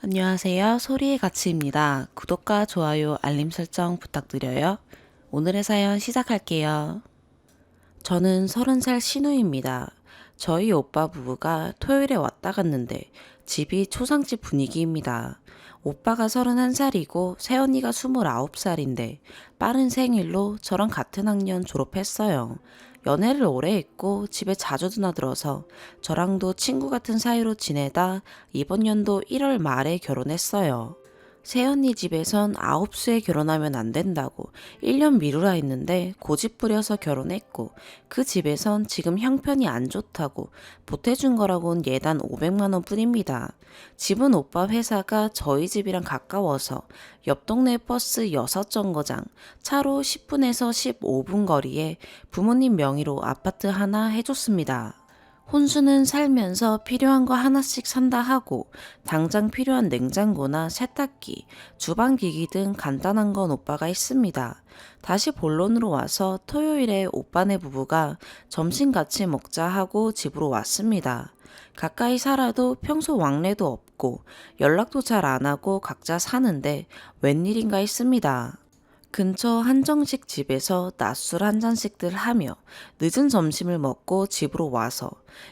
안녕하세요. 소리의 가치입니다. 구독과 좋아요, 알림 설정 부탁드려요. 오늘의 사연 시작할게요. 저는 30살 신우입니다. 저희 오빠 부부가 토요일에 왔다 갔는데 집이 초상집 분위기입니다. 오빠가 31살이고 새언니가 29살인데 빠른 생일로 저랑 같은 학년 졸업했어요. 연애를 오래 했고 집에 자주 드나들어서 저랑도 친구 같은 사이로 지내다 이번 연도 1월 말에 결혼했어요. 새언니 집에선 아홉수에 결혼하면 안 된다고 1년 미루라 했는데 고집 부려서 결혼했고 그 집에선 지금 형편이 안 좋다고 보태준 거라곤 예단 500만 원 뿐입니다. 집은 오빠 회사가 저희 집이랑 가까워서 옆 동네 버스 6정거장, 차로 10분에서 15분 거리에 부모님 명의로 아파트 하나 해줬습니다. 혼수는 살면서 필요한 거 하나씩 산다 하고 당장 필요한 냉장고나 세탁기, 주방기기 등 간단한 건 오빠가 했습니다. 다시 본론으로 와서 토요일에 오빠네 부부가 점심 같이 먹자 하고 집으로 왔습니다. 가까이 살아도 평소 왕래도 없고 연락도 잘 안 하고 각자 사는데 웬일인가 했습니다. 근처 한정식 집에서 낮술 한 잔씩들 하며 늦은 점심을 먹고 집으로 와서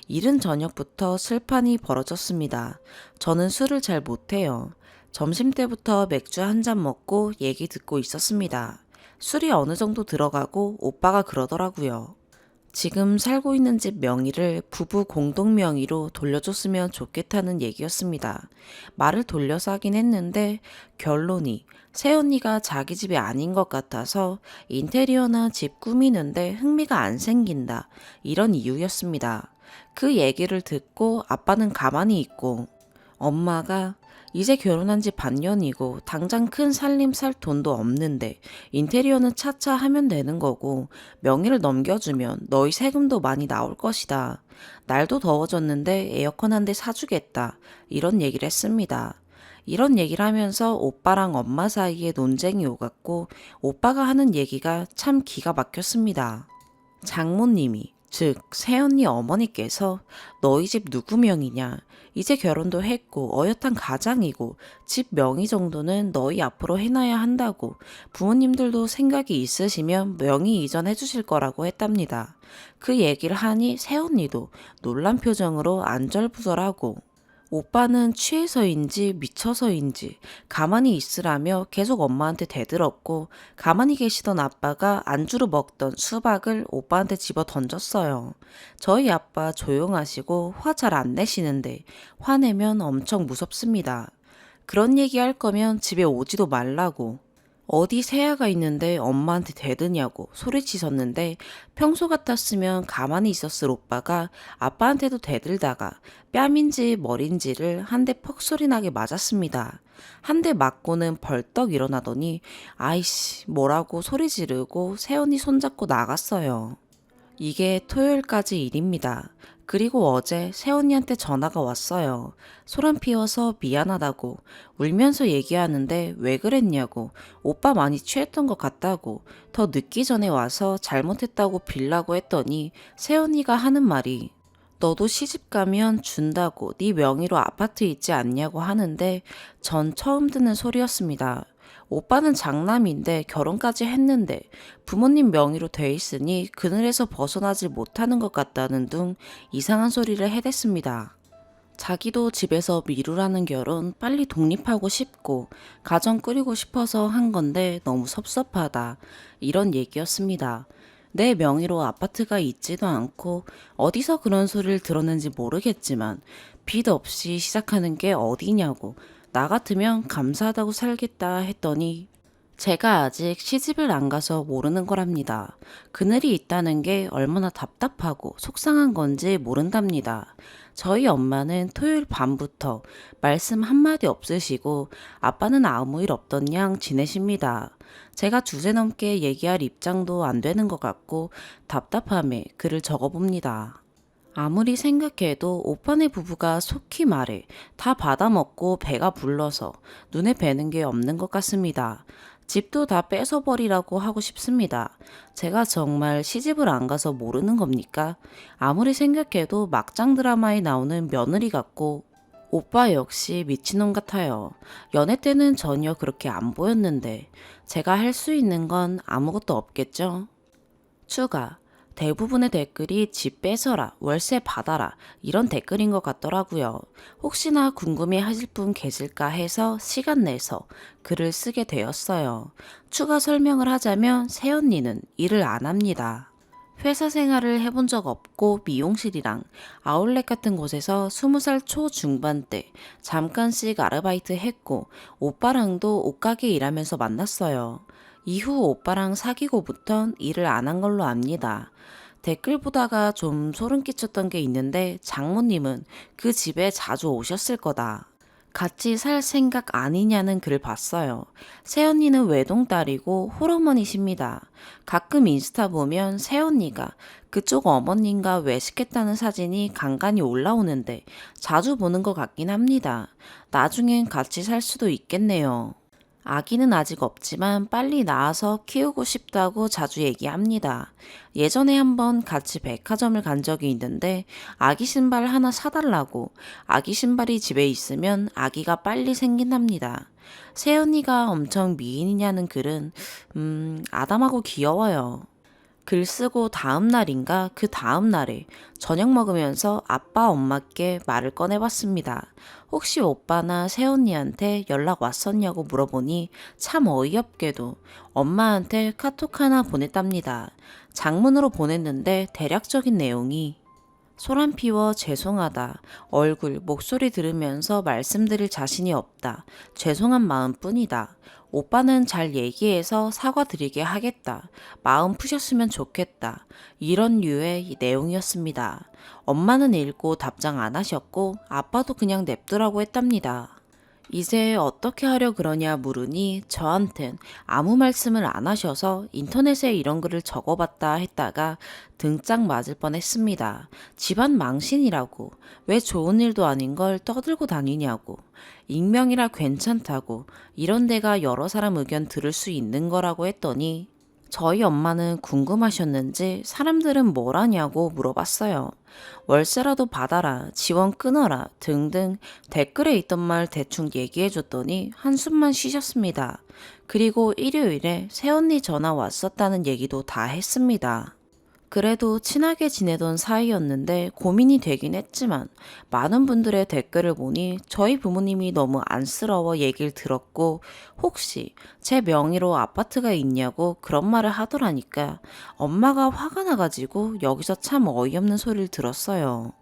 이른 저녁부터 슬판이 벌어졌습니다. 저는 술을 잘 못해요. 점심때부터 맥주 한 잔 먹고 얘기 듣고 있었습니다. 술이 어느 정도 들어가고 오빠가 그러더라고요. 지금 살고 있는 집 명의를 부부 공동 명의로 돌려줬으면 좋겠다는 얘기였습니다. 말을 돌려서 하긴 했는데 결론이 새언니가 자기 집이 아닌 것 같아서 인테리어나 집 꾸미는데 흥미가 안 생긴다. 이런 이유였습니다. 그 얘기를 듣고 아빠는 가만히 있고 엄마가 이제 결혼한 지 반년이고 당장 큰 살림 살 돈도 없는데 인테리어는 차차 하면 되는 거고 명의를 넘겨주면 너희 세금도 많이 나올 것이다. 날도 더워졌는데 에어컨 한 대 사주겠다. 이런 얘기를 했습니다. 이런 얘기를 하면서 오빠랑 엄마 사이에 논쟁이 오갔고 오빠가 하는 얘기가 참 기가 막혔습니다. 장모님이, 즉 새언니 어머니께서 너희 집 누구 명이냐? 이제 결혼도 했고 어엿한 가장이고 집 명의 정도는 너희 앞으로 해놔야 한다고 부모님들도 생각이 있으시면 명의 이전해 주실 거라고 했답니다. 그 얘기를 하니 새언니도 놀란 표정으로 안절부절하고 오빠는 취해서인지 미쳐서인지 가만히 있으라며 계속 엄마한테 대들었고 가만히 계시던 아빠가 안주로 먹던 수박을 오빠한테 집어 던졌어요. 저희 아빠 조용하시고 화 잘 안 내시는데 화내면 엄청 무섭습니다. 그런 얘기 할 거면 집에 오지도 말라고. 어디 새아가 있는데 엄마한테 대드냐고 소리치셨는데 평소 같았으면 가만히 있었을 오빠가 아빠한테도 대들다가 뺨인지 머린지를 한 대 퍽 소리 나게 맞았습니다. 한 대 맞고는 벌떡 일어나더니 아이씨 뭐라고 소리 지르고 새언니 손잡고 나갔어요. 이게 토요일까지 일입니다. 그리고 어제 새언니한테 전화가 왔어요. 소란 피워서 미안하다고 울면서 얘기하는데 왜 그랬냐고 오빠 많이 취했던 것 같다고 더 늦기 전에 와서 잘못했다고 빌라고 했더니 새언니가 하는 말이 너도 시집 가면 준다고 네 명의로 아파트 있지 않냐고 하는데 전 처음 듣는 소리였습니다. 오빠는 장남인데 결혼까지 했는데 부모님 명의로 돼 있으니 그늘에서 벗어나질 못하는 것 같다는 둥 이상한 소리를 해댔습니다. 자기도 집에서 미루라는 결혼 빨리 독립하고 싶고 가정 꾸리고 싶어서 한 건데 너무 섭섭하다. 이런 얘기였습니다. 내 명의로 아파트가 있지도 않고 어디서 그런 소리를 들었는지 모르겠지만 빚 없이 시작하는 게 어디냐고 나 같으면 감사하다고 살겠다 했더니 제가 아직 시집을 안 가서 모르는 거랍니다. 그늘이 있다는 게 얼마나 답답하고 속상한 건지 모른답니다. 저희 엄마는 토요일 밤부터 말씀 한마디 없으시고 아빠는 아무 일 없던 양 지내십니다. 제가 주제 넘게 얘기할 입장도 안 되는 것 같고 답답함에 글을 적어봅니다. 아무리 생각해도 오빠네 부부가 속히 말해 다 받아먹고 배가 불러서 눈에 뵈는 게 없는 것 같습니다. 집도 다 뺏어버리라고 하고 싶습니다. 제가 정말 시집을 안 가서 모르는 겁니까? 아무리 생각해도 막장 드라마에 나오는 며느리 같고 오빠 역시 미친놈 같아요. 연애 때는 전혀 그렇게 안 보였는데 제가 할 수 있는 건 아무것도 없겠죠? 추가. 대부분의 댓글이 집 뺏어라, 월세 받아라 이런 댓글인 것 같더라고요. 혹시나 궁금해 하실 분 계실까 해서 시간 내서 글을 쓰게 되었어요. 추가 설명을 하자면 새언니는 일을 안 합니다. 회사 생활을 해본 적 없고 미용실이랑 아울렛 같은 곳에서 20살 초중반 때 잠깐씩 아르바이트 했고 오빠랑도 옷가게 일하면서 만났어요. 이후 오빠랑 사귀고부턴 일을 안 한 걸로 압니다. 댓글 보다가 좀 소름 끼쳤던 게 있는데 장모님은 그 집에 자주 오셨을 거다. 같이 살 생각 아니냐는 글을 봤어요. 새언니는 외동딸이고 홀어머니십니다. 가끔 인스타 보면 새언니가 그쪽 어머님과 외식했다는 사진이 간간히 올라오는데 자주 보는 것 같긴 합니다. 나중엔 같이 살 수도 있겠네요. 아기는 아직 없지만 빨리 낳아서 키우고 싶다고 자주 얘기합니다. 예전에 한번 같이 백화점을 간 적이 있는데 아기 신발 하나 사달라고 아기 신발이 집에 있으면 아기가 빨리 생긴답니다. 새언니가 엄청 미인이냐는 글은 아담하고 귀여워요. 글 쓰고 다음 날인가 그 다음 날에 저녁 먹으면서 아빠 엄마께 말을 꺼내봤습니다. 혹시 오빠나 새언니한테 연락 왔었냐고 물어보니 참 어이없게도 엄마한테 카톡 하나 보냈답니다. 장문으로 보냈는데 대략적인 내용이 소란 피워 죄송하다. 얼굴, 목소리 들으면서 말씀드릴 자신이 없다. 죄송한 마음뿐이다. 오빠는 잘 얘기해서 사과드리게 하겠다. 마음 푸셨으면 좋겠다. 이런 류의 내용이었습니다. 엄마는 읽고 답장 안 하셨고 아빠도 그냥 냅두라고 했답니다. 이제 어떻게 하려 그러냐 물으니 저한텐 아무 말씀을 안 하셔서 인터넷에 이런 글을 적어봤다 했다가 등짝 맞을 뻔했습니다. 집안 망신이라고 왜 좋은 일도 아닌 걸 떠들고 다니냐고 익명이라 괜찮다고 이런 데가 여러 사람 의견 들을 수 있는 거라고 했더니 저희 엄마는 궁금하셨는지 사람들은 뭘 하냐고 물어봤어요. 월세라도 받아라, 지원 끊어라 등등 댓글에 있던 말 대충 얘기해줬더니 한숨만 쉬셨습니다. 그리고 일요일에 새언니 전화 왔었다는 얘기도 다 했습니다. 그래도 친하게 지내던 사이였는데 고민이 되긴 했지만 많은 분들의 댓글을 보니 저희 부모님이 너무 안쓰러워 얘기를 들었고 혹시 제 명의로 아파트가 있냐고 그런 말을 하더라니까 엄마가 화가 나가지고 여기서 참 어이없는 소리를 들었어요.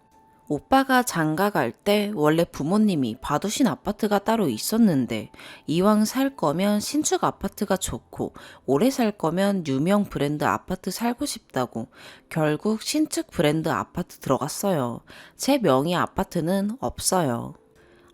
오빠가 장가 갈 때 원래 부모님이 봐두신 아파트가 따로 있었는데 이왕 살 거면 신축 아파트가 좋고 오래 살 거면 유명 브랜드 아파트 살고 싶다고 결국 신축 브랜드 아파트 들어갔어요. 제 명의 아파트는 없어요.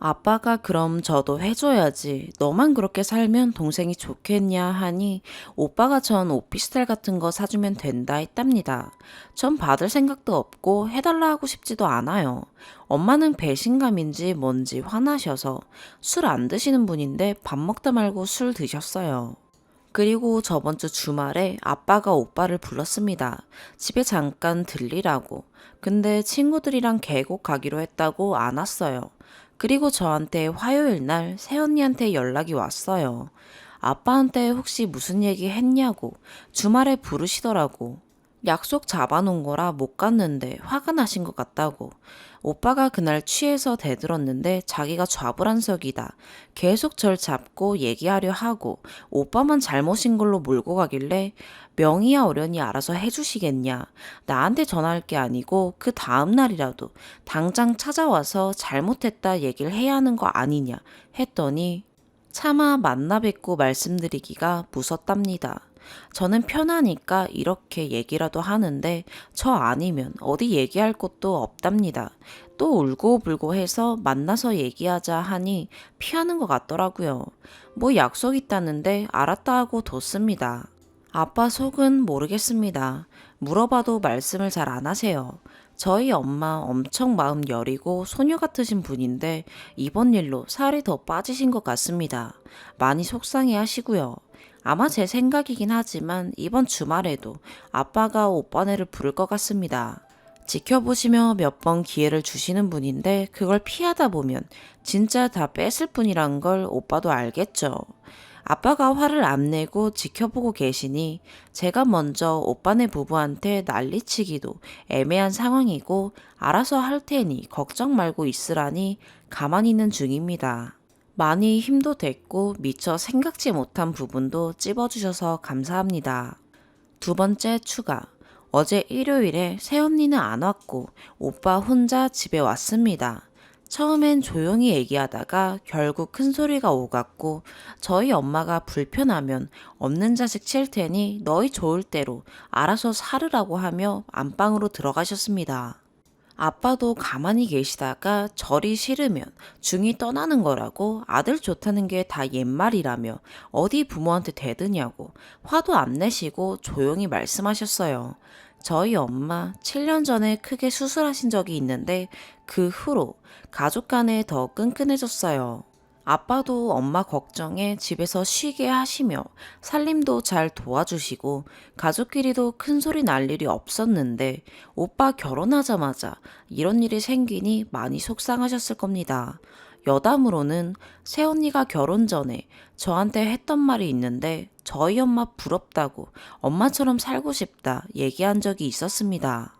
아빠가 그럼 저도 해줘야지. 너만 그렇게 살면 동생이 좋겠냐 하니 오빠가 전 오피스텔 같은 거 사주면 된다 했답니다. 전 받을 생각도 없고 해달라 하고 싶지도 않아요. 엄마는 배신감인지 뭔지 화나셔서 술 안 드시는 분인데 밥 먹다 말고 술 드셨어요. 그리고 저번 주 주말에 아빠가 오빠를 불렀습니다. 집에 잠깐 들리라고. 근데 친구들이랑 계곡 가기로 했다고 안 왔어요. 그리고 저한테 화요일 날 새언니한테 연락이 왔어요. 아빠한테 혹시 무슨 얘기 했냐고 주말에 부르시더라고. 약속 잡아놓은 거라 못 갔는데 화가 나신 것 같다고. 오빠가 그날 취해서 대들었는데 자기가 좌불안석이다. 계속 절 잡고 얘기하려 하고 오빠만 잘못인 걸로 몰고 가길래 명의야 어련히 알아서 해주시겠냐. 나한테 전화할 게 아니고 그 다음 날이라도 당장 찾아와서 잘못했다 얘기를 해야 하는 거 아니냐 했더니 차마 만나 뵙고 말씀드리기가 무섭답니다. 저는 편하니까 이렇게 얘기라도 하는데 저 아니면 어디 얘기할 곳도 없답니다. 또 울고불고 해서 만나서 얘기하자 하니 피하는 것 같더라고요. 뭐 약속 있다는데 알았다 하고 뒀습니다. 아빠 속은 모르겠습니다. 물어봐도 말씀을 잘 안 하세요. 저희 엄마 엄청 마음 여리고 소녀 같으신 분인데 이번 일로 살이 더 빠지신 것 같습니다. 많이 속상해 하시고요. 아마 제 생각이긴 하지만 이번 주말에도 아빠가 오빠네를 부를 것 같습니다. 지켜보시며 몇 번 기회를 주시는 분인데 그걸 피하다 보면 진짜 다 뺏을 뿐이란 걸 오빠도 알겠죠. 아빠가 화를 안 내고 지켜보고 계시니 제가 먼저 오빠네 부부한테 난리치기도 애매한 상황이고 알아서 할 테니 걱정 말고 있으라니 가만히 있는 중입니다. 많이 힘도 됐고 미처 생각지 못한 부분도 찝어주셔서 감사합니다. 두 번째 추가. 어제 일요일에 새언니는 안 왔고 오빠 혼자 집에 왔습니다. 처음엔 조용히 얘기하다가 결국 큰 소리가 오갔고 저희 엄마가 불편하면 없는 자식 칠 테니 너희 좋을 대로 알아서 살으라고 하며 안방으로 들어가셨습니다. 아빠도 가만히 계시다가 절이 싫으면 중이 떠나는 거라고 아들 좋다는 게 다 옛말이라며 어디 부모한테 대드냐고 화도 안 내시고 조용히 말씀하셨어요. 저희 엄마 7년 전에 크게 수술하신 적이 있는데 그 후로 가족 간에 더 끈끈해졌어요. 아빠도 엄마 걱정에 집에서 쉬게 하시며 살림도 잘 도와주시고 가족끼리도 큰 소리 날 일이 없었는데 오빠 결혼하자마자 이런 일이 생기니 많이 속상하셨을 겁니다. 여담으로는 새언니가 결혼 전에 저한테 했던 말이 있는데 저희 엄마 부럽다고 엄마처럼 살고 싶다 얘기한 적이 있었습니다.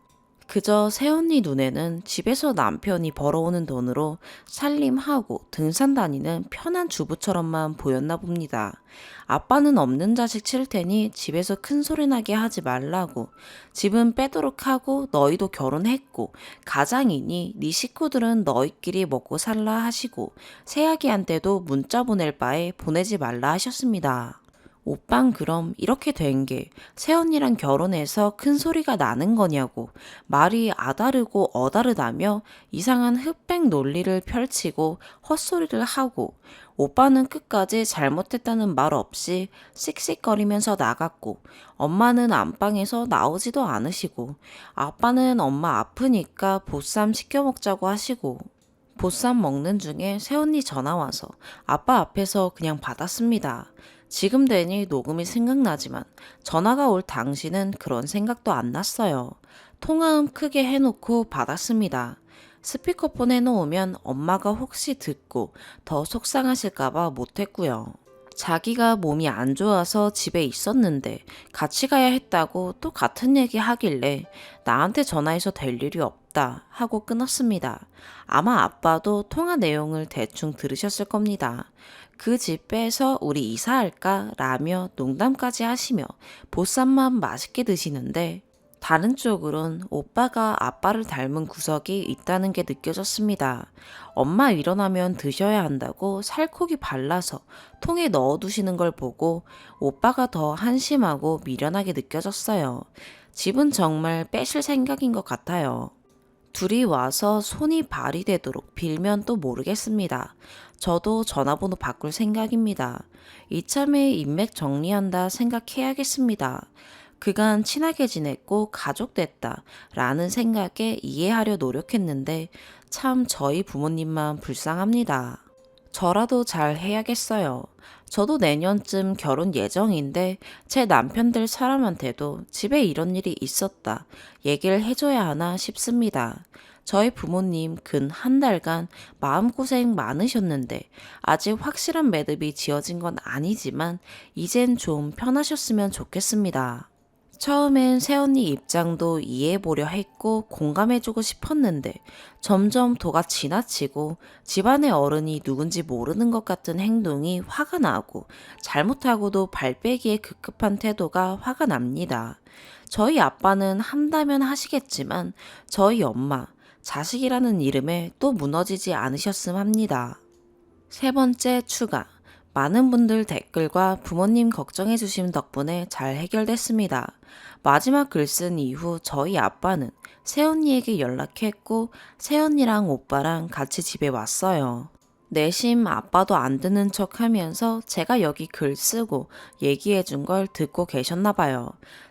그저 새언니 눈에는 집에서 남편이 벌어오는 돈으로 살림하고 등산 다니는 편한 주부처럼만 보였나 봅니다. 아빠는 없는 자식 칠 테니 집에서 큰 소리 나게 하지 말라고 집은 빼도록 하고 너희도 결혼했고 가장이니 네 식구들은 너희끼리 먹고 살라 하시고 새아기한테도 문자 보낼 바에 보내지 말라 하셨습니다. 오빤 그럼 이렇게 된 게 새언니랑 결혼해서 큰 소리가 나는 거냐고 말이 아다르고 어다르다며 이상한 흑백 논리를 펼치고 헛소리를 하고 오빠는 끝까지 잘못했다는 말 없이 씩씩거리면서 나갔고 엄마는 안방에서 나오지도 않으시고 아빠는 엄마 아프니까 보쌈 시켜 먹자고 하시고 보쌈 먹는 중에 새언니 전화 와서 아빠 앞에서 그냥 받았습니다. 지금 되니 녹음이 생각나지만 전화가 올 당시는 그런 생각도 안 났어요. 통화음 크게 해놓고 받았습니다. 스피커폰 해놓으면 엄마가 혹시 듣고 더 속상하실까봐 못했고요. 자기가 몸이 안 좋아서 집에 있었는데 같이 가야 했다고 또 같은 얘기 하길래 나한테 전화해서 될 일이 없다 하고 끊었습니다. 아마 아빠도 통화 내용을 대충 들으셨을 겁니다. 그 집 빼서 우리 이사할까? 라며 농담까지 하시며 보쌈만 맛있게 드시는데 다른 쪽으론 오빠가 아빠를 닮은 구석이 있다는 게 느껴졌습니다. 엄마 일어나면 드셔야 한다고 살코기 발라서 통에 넣어두시는 걸 보고 오빠가 더 한심하고 미련하게 느껴졌어요. 집은 정말 빼실 생각인 것 같아요. 둘이 와서 손이 발이 되도록 빌면 또 모르겠습니다. 저도 전화번호 바꿀 생각입니다. 이참에 인맥 정리한다 생각해야겠습니다. 그간 친하게 지냈고 가족 됐다 라는 생각에 이해하려 노력했는데 참 저희 부모님만 불쌍합니다. 저라도 잘 해야겠어요. 저도 내년쯤 결혼 예정인데 제 남편 될 사람한테도 집에 이런 일이 있었다 얘기를 해줘야 하나 싶습니다. 저희 부모님 근 한 달간 마음고생 많으셨는데 아직 확실한 매듭이 지어진 건 아니지만 이젠 좀 편하셨으면 좋겠습니다. 처음엔 새언니 입장도 이해해보려 했고 공감해주고 싶었는데 점점 도가 지나치고 집안의 어른이 누군지 모르는 것 같은 행동이 화가 나고 잘못하고도 발빼기에 급급한 태도가 화가 납니다. 저희 아빠는 한다면 하시겠지만 저희 엄마, 자식이라는 이름에 또 무너지지 않으셨음 합니다. 세 번째 추가. 많은 분들 댓글과 부모님 걱정해 주신 덕분에 잘 해결됐습니다. 마지막 글 쓴 이후 저희 아빠는 새언니에게 연락했고 새언니랑 오빠랑 같이 집에 왔어요. 내심 아빠도 안 듣는 척 하면서 제가 여기 글 쓰고 얘기해 준 걸 듣고 계셨나 봐요.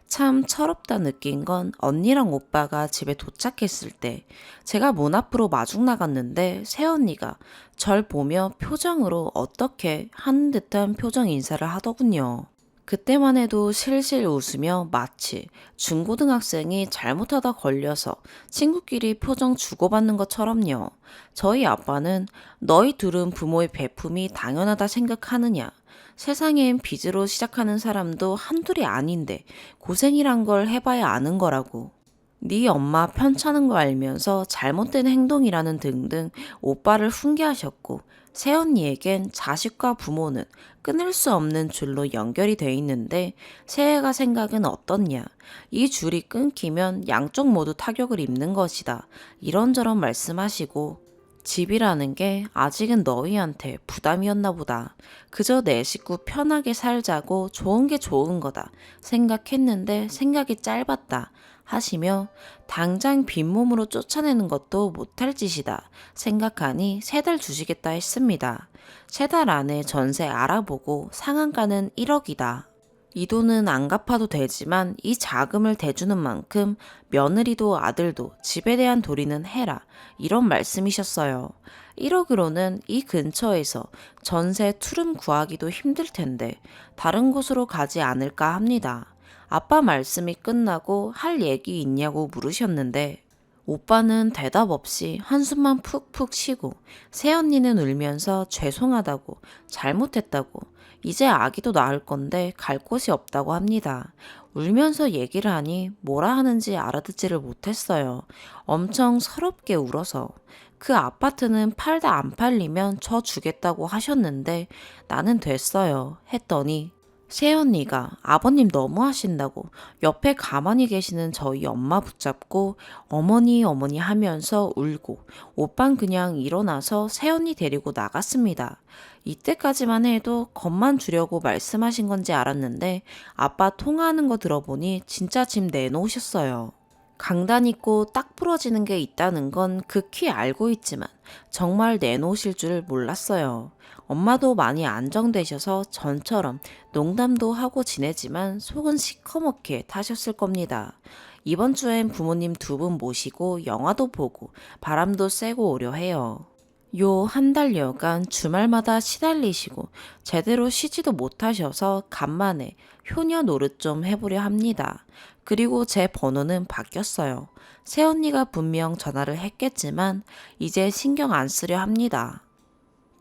참 철없다 느낀 건 언니랑 오빠가 집에 도착했을 때 제가 문 앞으로 마중 나갔는데 새언니가 절 보며 표정으로 어떻게 하는 듯한 표정 인사를 하더군요. 그때만 해도 실실 웃으며 마치 중고등학생이 잘못하다 걸려서 친구끼리 표정 주고받는 것처럼요. 저희 아빠는 너희 둘은 부모의 배품이 당연하다 생각하느냐. 세상엔 빚으로 시작하는 사람도 한둘이 아닌데 고생이란 걸 해봐야 아는 거라고. 네 엄마 편찮은 거 알면서 잘못된 행동이라는 등등 오빠를 훈계하셨고, 새언니에겐 자식과 부모는 끊을 수 없는 줄로 연결이 돼 있는데 새해가 생각은 어떻냐. 이 줄이 끊기면 양쪽 모두 타격을 입는 것이다. 이런저런 말씀하시고, 집이라는 게 아직은 너희한테 부담이었나 보다. 그저 내 식구 편하게 살자고 좋은 게 좋은 거다 생각했는데 생각이 짧았다 하시며, 당장 빈몸으로 쫓아내는 것도 못할 짓이다 생각하니 3달 주시겠다 했습니다. 3달 안에 전세 알아보고 상한가는 1억이다. 이 돈은 안 갚아도 되지만 이 자금을 대주는 만큼 며느리도 아들도 집에 대한 도리는 해라. 이런 말씀이셨어요. 1억으로는 이 근처에서 전세 투룸 구하기도 힘들 텐데 다른 곳으로 가지 않을까 합니다. 아빠 말씀이 끝나고 할 얘기 있냐고 물으셨는데, 오빠는 대답 없이 한숨만 푹푹 쉬고 새언니는 울면서 죄송하다고, 잘못했다고, 이제 아기도 낳을 건데 갈 곳이 없다고 합니다. 울면서 얘기를 하니 뭐라 하는지 알아듣지를 못했어요. 엄청 서럽게 울어서. 그 아파트는 팔다 안 팔리면 저 주겠다고 하셨는데 나는 됐어요 했더니, 새언니가 아버님 너무 하신다고 옆에 가만히 계시는 저희 엄마 붙잡고 어머니 어머니 하면서 울고, 오빤 그냥 일어나서 새언니 데리고 나갔습니다. 이때까지만 해도 겁만 주려고 말씀하신 건지 알았는데 아빠 통화하는 거 들어보니 진짜 집 내놓으셨어요. 강단 있고 딱 부러지는 게 있다는 건 극히 알고 있지만 정말 내놓으실 줄 몰랐어요. 엄마도 많이 안정되셔서 전처럼 농담도 하고 지내지만 속은 시커멓게 타셨을 겁니다. 이번 주엔 부모님 2분 모시고 영화도 보고 바람도 쐬고 오려 해요. 요 1달여간 주말마다 시달리시고 제대로 쉬지도 못하셔서 간만에 효녀 노릇 좀 해보려 합니다. 그리고 제 번호는 바뀌었어요. 새언니가 분명 전화를 했겠지만 이제 신경 안 쓰려 합니다.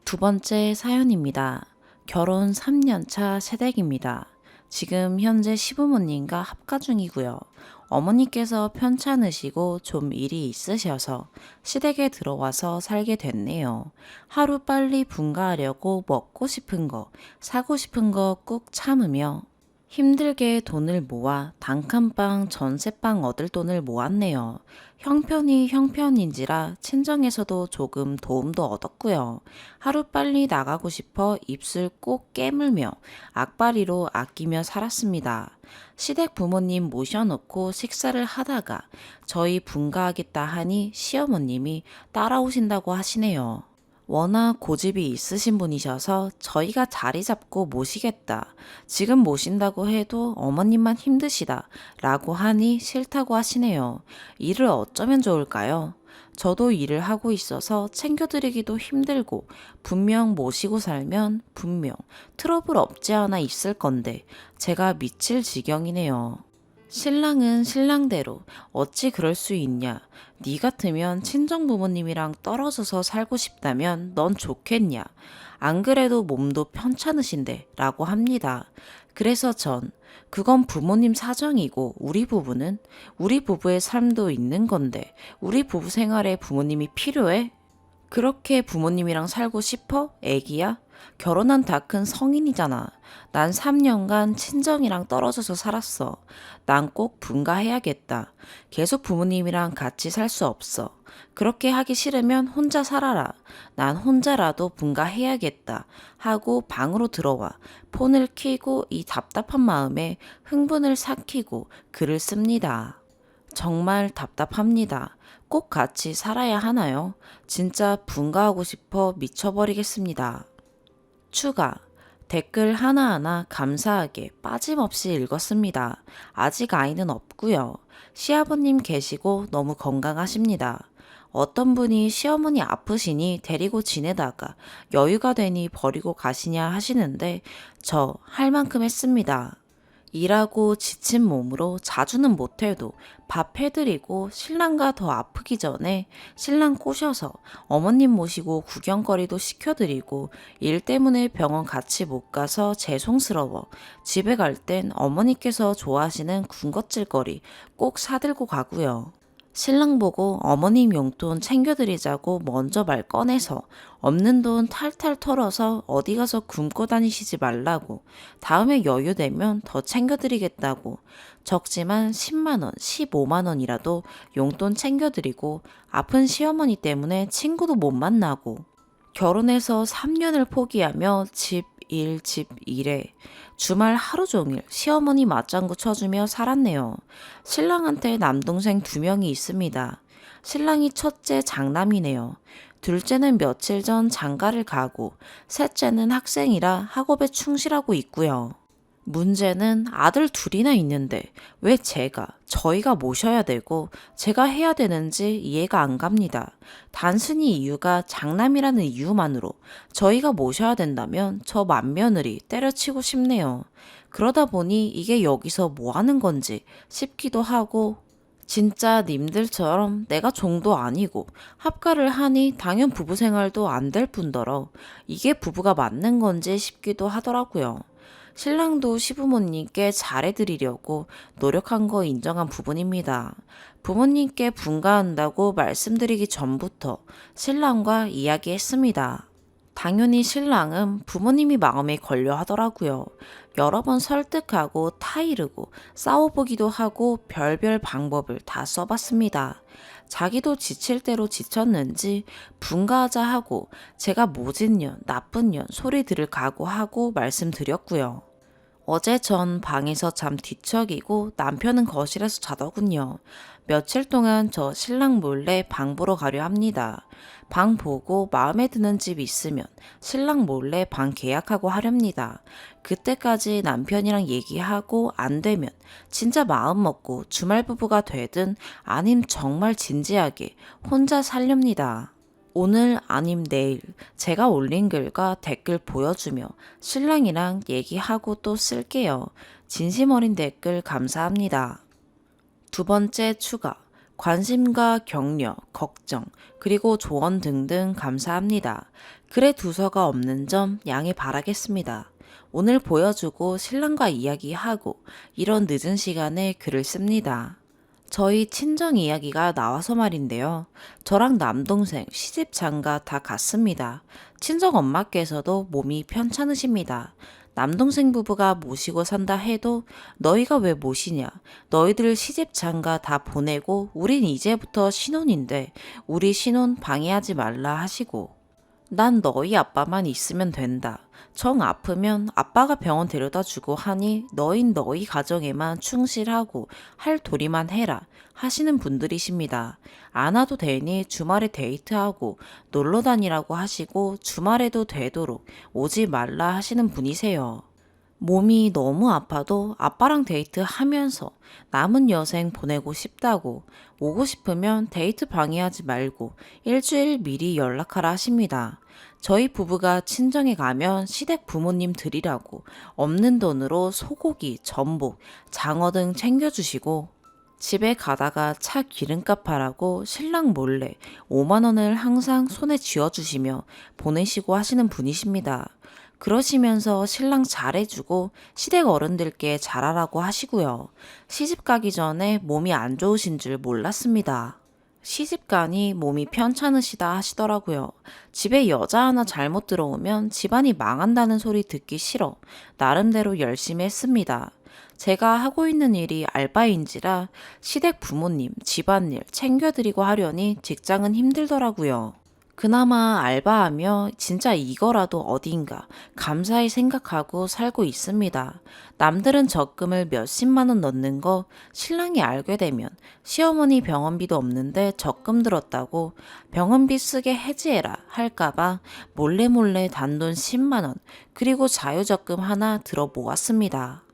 2번째 사연입니다. 결혼 3년차 새댁입니다. 지금 현재 시부모님과 합가 중이고요. 어머니께서 편찮으시고 좀 일이 있으셔서 시댁에 들어와서 살게 됐네요. 하루 빨리 분가하려고 먹고 싶은 거, 사고 싶은 거 꾹 참으며 힘들게 돈을 모아 단칸방 전세방 얻을 돈을 모았네요. 형편이 형편인지라 친정에서도 조금 도움도 얻었고요. 하루빨리 나가고 싶어 입술 꼭 깨물며 악바리로 아끼며 살았습니다. 시댁 부모님 모셔놓고 식사를 하다가 저희 분가하겠다 하니 시어머님이 따라오신다고 하시네요. 워낙 고집이 있으신 분이셔서 저희가 자리 잡고 모시겠다. 지금 모신다고 해도 어머님만 힘드시다. 라고 하니 싫다고 하시네요. 일을 어쩌면 좋을까요? 저도 일을 하고 있어서 챙겨드리기도 힘들고, 분명 모시고 살면 분명 트러블 없지 않아 있을 건데 제가 미칠 지경이네요. 신랑은 신랑대로 어찌 그럴 수 있냐. 네 같으면 친정 부모님이랑 떨어져서 살고 싶다면 넌 좋겠냐. 안 그래도 몸도 편찮으신데 라고 합니다. 그래서 전 그건 부모님 사정이고 우리 부부의 삶도 있는 건데 우리 부부 생활에 부모님이 필요해? 그렇게 부모님이랑 살고 싶어? 애기야? 결혼한 다 큰 성인이잖아. 난 3년간 친정이랑 떨어져서 살았어. 난 꼭 분가해야겠다. 계속 부모님이랑 같이 살 수 없어. 그렇게 하기 싫으면 혼자 살아라. 난 혼자라도 분가해야겠다. 하고 방으로 들어와 폰을 켜고 이 답답한 마음에 흥분을 삭히고 글을 씁니다. 정말 답답합니다. 꼭 같이 살아야 하나요? 진짜 분가하고 싶어 미쳐버리겠습니다. 추가. 댓글 하나하나 감사하게 빠짐없이 읽었습니다. 아직 아이는 없고요. 시아버님 계시고 너무 건강하십니다. 어떤 분이 시어머니 아프시니 데리고 지내다가 여유가 되니 버리고 가시냐 하시는데 저 할 만큼 했습니다. 일하고 지친 몸으로 자주는 못해도 밥 해드리고 신랑과 더 아프기 전에 신랑 꼬셔서 어머님 모시고 구경거리도 시켜드리고 일 때문에 병원 같이 못 가서 죄송스러워 집에 갈 땐 어머니께서 좋아하시는 군것질거리 꼭 사들고 가고요. 신랑 보고 어머님 용돈 챙겨드리자고 먼저 말 꺼내서 없는 돈 탈탈 털어서 어디 가서 굶고 다니시지 말라고 다음에 여유 되면 더 챙겨드리겠다고 적지만 10만원, 15만원이라도 용돈 챙겨드리고 아픈 시어머니 때문에 친구도 못 만나고 결혼해서 3년을 포기하며 집 일에 주말 하루 종일 시어머니 맞장구 쳐주며 살았네요. 신랑한테 남동생 2명이 있습니다. 신랑이 첫째 장남이네요. 둘째는 며칠 전 장가를 가고 셋째는 학생이라 학업에 충실하고 있고요. 문제는 아들 둘이나 있는데 왜 저희가 모셔야 되고 제가 해야 되는지 이해가 안 갑니다. 단순히 이유가 장남이라는 이유만으로 저희가 모셔야 된다면 저 맏며느리 때려치고 싶네요. 그러다 보니 이게 여기서 뭐 하는 건지 싶기도 하고 진짜 님들처럼 내가 종도 아니고 합가를 하니 당연 부부 생활도 안 될 뿐더러 이게 부부가 맞는 건지 싶기도 하더라고요. 신랑도 시부모님께 잘해드리려고 노력한 거 인정한 부분입니다. 부모님께 분가한다고 말씀드리기 전부터 신랑과 이야기했습니다. 당연히 신랑은 부모님이 마음에 걸려 하더라고요. 여러 번 설득하고 타이르고 싸워보기도 하고 별별 방법을 다 써봤습니다. 자기도 지칠 대로 지쳤는지 분가하자 하고 제가 모진 년, 나쁜 년 소리 들을 각오하고 말씀드렸고요. 어제 전 방에서 잠 뒤척이고 남편은 거실에서 자더군요. 며칠 동안 저 신랑 몰래 방 보러 가려 합니다. 방 보고 마음에 드는 집 있으면 신랑 몰래 방 계약하고 하렵니다. 그때까지 남편이랑 얘기하고 안 되면 진짜 마음 먹고 주말 부부가 되든 아님 정말 진지하게 혼자 살렵니다. 오늘 아님 내일 제가 올린 글과 댓글 보여주며 신랑이랑 얘기하고 또 쓸게요. 진심 어린 댓글 감사합니다. 2번째 추가, 관심과 격려, 걱정, 그리고 조언 등등 감사합니다. 글에 두서가 없는 점 양해 바라겠습니다. 오늘 보여주고 신랑과 이야기하고 이런 늦은 시간에 글을 씁니다. 저희 친정 이야기가 나와서 말인데요. 저랑 남동생, 시집 장가 다 갔습니다. 친정 엄마께서도 몸이 편찮으십니다. 남동생 부부가 모시고 산다 해도 너희가 왜 모시냐? 너희들 시집 장가 다 보내고 우린 이제부터 신혼인데 우리 신혼 방해하지 말라 하시고 난 너희 아빠만 있으면 된다. 정 아프면 아빠가 병원 데려다 주고 하니 너흰 너희 가정에만 충실하고 할 도리만 해라 하시는 분들이십니다. 안 와도 되니 주말에 데이트하고 놀러 다니라고 하시고 주말에도 되도록 오지 말라 하시는 분이세요. 몸이 너무 아파도 아빠랑 데이트하면서 남은 여생 보내고 싶다고 오고 싶으면 데이트 방해하지 말고 일주일 미리 연락하라 하십니다. 저희 부부가 친정에 가면 시댁 부모님 드리라고 없는 돈으로 소고기, 전복, 장어 등 챙겨주시고 집에 가다가 차 기름값 하라고 신랑 몰래 5만 원을 항상 손에 쥐어주시며 보내시고 하시는 분이십니다. 그러시면서 신랑 잘해주고 시댁 어른들께 잘하라고 하시고요. 시집 가기 전에 몸이 안 좋으신 줄 몰랐습니다. 시집 가니 몸이 편찮으시다 하시더라고요. 집에 여자 하나 잘못 들어오면 집안이 망한다는 소리 듣기 싫어 나름대로 열심히 했습니다. 제가 하고 있는 일이 알바인지라 시댁 부모님, 집안일 챙겨드리고 하려니 직장은 힘들더라고요. 그나마 알바하며 진짜 이거라도 어딘가 감사히 생각하고 살고 있습니다. 남들은 적금을 몇십만 원 넣는 거 신랑이 알게 되면 시어머니 병원비도 없는데 적금 들었다고 병원비 쓰게 해지해라 할까봐 몰래 단돈 10만 원 그리고 자유적금 하나 들어 모았습니다.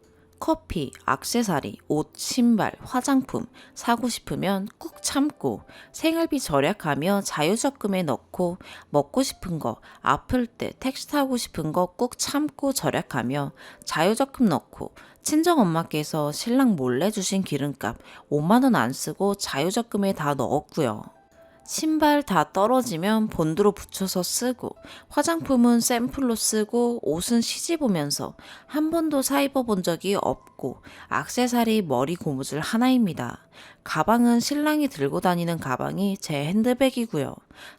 커피, 액세서리, 옷, 신발, 화장품 사고 싶으면 꾹 참고 생활비 절약하며 자유적금에 넣고 먹고 싶은 거, 아플 때 택시 타고 싶은 거 꾹 참고 절약하며 자유적금 넣고 친정엄마께서 신랑 몰래 주신 기름값 5만 원 안 쓰고 자유적금에 다 넣었고요. 신발 다 떨어지면 본드로 붙여서 쓰고 화장품은 샘플로 쓰고 옷은 시집 오면서 한 번도 사 입어본 적이 없고 액세서리 머리 고무줄 하나입니다. 가방은 신랑이 들고 다니는 가방이 제 핸드백이고요.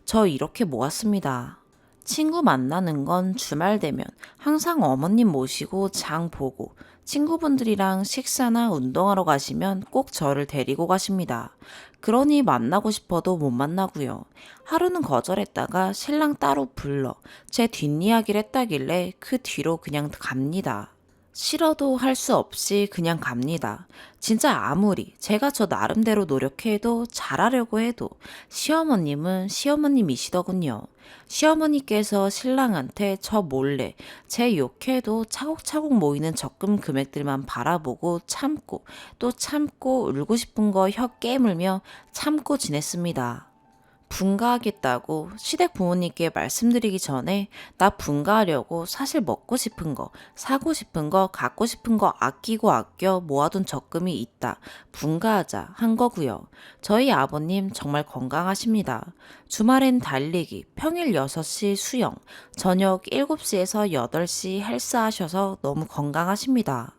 저 이렇게 모았습니다. 친구 만나는 건 주말 되면 항상 어머님 모시고 장 보고 친구분들이랑 식사나 운동하러 가시면 꼭 저를 데리고 가십니다. 그러니 만나고 싶어도 못 만나고요. 하루는 거절했다가 신랑 따로 불러 제 뒷이야기를 했다길래 그 뒤로 그냥 갑니다. 싫어도 할 수 없이 그냥 갑니다. 진짜 아무리 제가 저 나름대로 노력해도 잘하려고 해도 시어머님은 시어머님이시더군요. 시어머니께서 신랑한테 저 몰래 제 욕해도 차곡차곡 모이는 적금 금액들만 바라보고 참고 또 참고 울고 싶은 거 혀 깨물며 참고 지냈습니다. 분가하겠다고 시댁 부모님께 말씀드리기 전에 나 분가하려고 사실 먹고 싶은 거, 사고 싶은 거, 갖고 싶은 거 아끼고 아껴 모아둔 적금이 있다. 분가하자 한 거고요. 저희 아버님 정말 건강하십니다. 주말엔 달리기, 평일 6시 수영, 저녁 7시에서 8시 헬스 하셔서 너무 건강하십니다.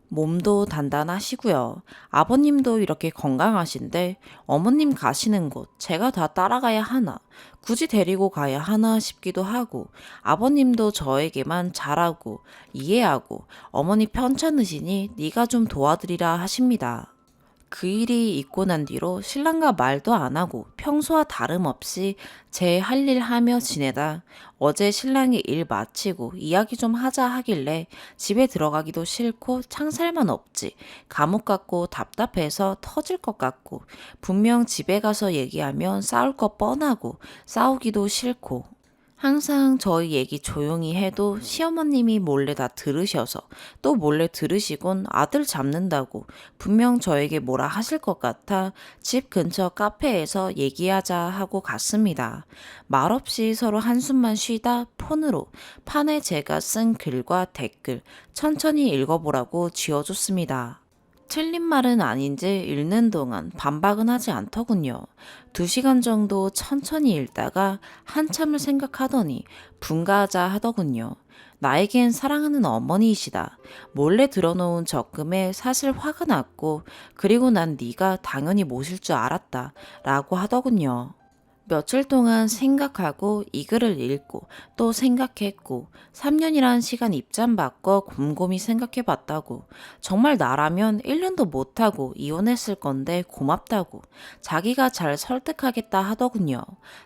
몸도 단단하시고요. 아버님도 이렇게 건강하신데 어머님 가시는 곳 제가 다 따라가야 하나, 굳이 데리고 가야 하나 싶기도 하고 아버님도 저에게만 잘하고 이해하고 어머니 편찮으시니 네가 좀 도와드리라 하십니다. 그 일이 있고 난 뒤로 신랑과 말도 안 하고 평소와 다름없이 제 할 일 하며 지내다 어제 신랑이 일 마치고 이야기 좀 하자 하길래 집에 들어가기도 싫고 창살만 없지 감옥 같고 답답해서 터질 것 같고 분명 집에 가서 얘기하면 싸울 거 뻔하고 싸우기도 싫고 항상 저희 얘기 조용히 해도 시어머님이 몰래 다 들으셔서 또 몰래 들으시곤 아들 잡는다고 분명 저에게 뭐라 하실 것 같아 집 근처 카페에서 얘기하자 하고 갔습니다. 말없이 서로 한숨만 쉬다 폰으로 판에 제가 쓴 글과 댓글 천천히 읽어보라고 쥐어줬습니다. 틀린 말은 아닌지 읽는 동안 반박은 하지 않더군요. 2시간 정도 천천히 읽다가 한참을 생각하더니 분가하자 하더군요. 나에겐 사랑하는 어머니이시다. 몰래 들어놓은 적금에 사실 화가 났고 그리고 난 네가 당연히 모실 줄 알았다 라고 하더군요. 며칠 동안 생각하고 이 글을 읽고 또 생각했고 3년이란 시간 입장 바꿔 곰곰이 생각해 봤다고 정말 나라면 1년도 못하고 이혼했을 건데 고맙다고 자기가 잘 설득하겠다 하더군요.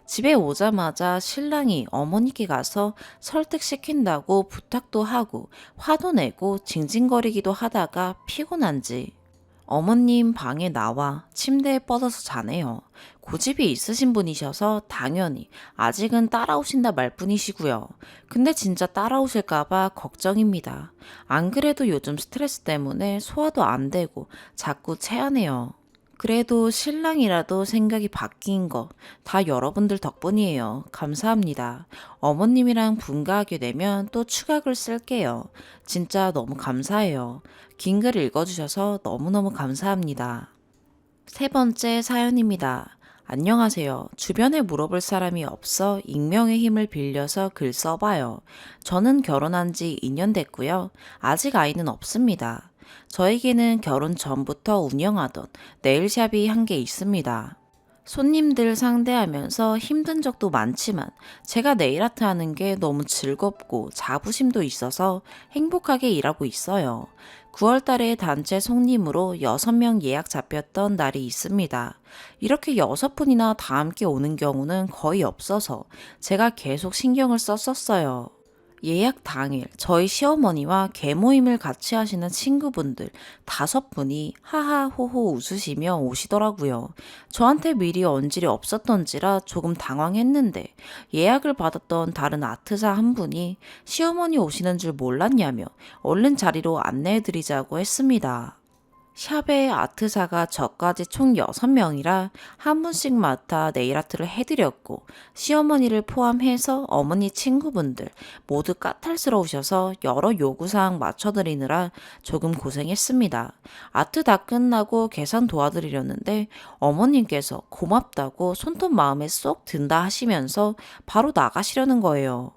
집에 오자마자 신랑이 어머니께 가서 설득시킨다고 부탁도 하고 화도 내고 징징거리기도 하다가 피곤한지 어머님 방에 나와 침대에 뻗어서 자네요. 고집이 있으신 분이셔서 당연히 아직은 따라오신다 말 뿐이시고요. 근데 진짜 따라오실까봐 걱정입니다. 안 그래도 요즘 스트레스 때문에 소화도 안 되고 자꾸 체하네요. 그래도 신랑이라도 생각이 바뀐 거 다 여러분들 덕분이에요. 감사합니다. 어머님이랑 분가하게 되면 또 추가글 쓸게요. 진짜 너무 감사해요. 긴 글 읽어주셔서 너무너무 감사합니다. 3번째 사연입니다. 안녕하세요. 주변에 물어볼 사람이 없어 익명의 힘을 빌려서 글 써봐요. 저는 결혼한 지 2년 됐고요. 아직 아이는 없습니다. 저에게는 결혼 전부터 운영하던 네일샵이 한 개 있습니다. 손님들 상대하면서 힘든 적도 많지만 제가 네일아트 하는 게 너무 즐겁고 자부심도 있어서 행복하게 일하고 있어요. 9월 달에 단체 손님으로 6명 예약 잡혔던 날이 있습니다. 이렇게 6분이나 다 함께 오는 경우는 거의 없어서 제가 계속 신경을 썼었어요. 예약 당일 저희 시어머니와 개모임을 같이 하시는 친구분들 5분이 하하호호 웃으시며 오시더라고요. 저한테 미리 언질이 없었던지라 조금 당황했는데 예약을 받았던 다른 아트사 한 분이 시어머니 오시는 줄 몰랐냐며 얼른 자리로 안내해드리자고 했습니다. 샵의 아트사가 저까지 총 6명이라 한 분씩 맡아 네일아트를 해드렸고 시어머니를 포함해서 어머니 친구분들 모두 까탈스러우셔서 여러 요구사항 맞춰드리느라 조금 고생했습니다. 아트 다 끝나고 계산 도와드리려는데 어머님께서 고맙다고 손톱 마음에 쏙 든다 하시면서 바로 나가시려는 거예요.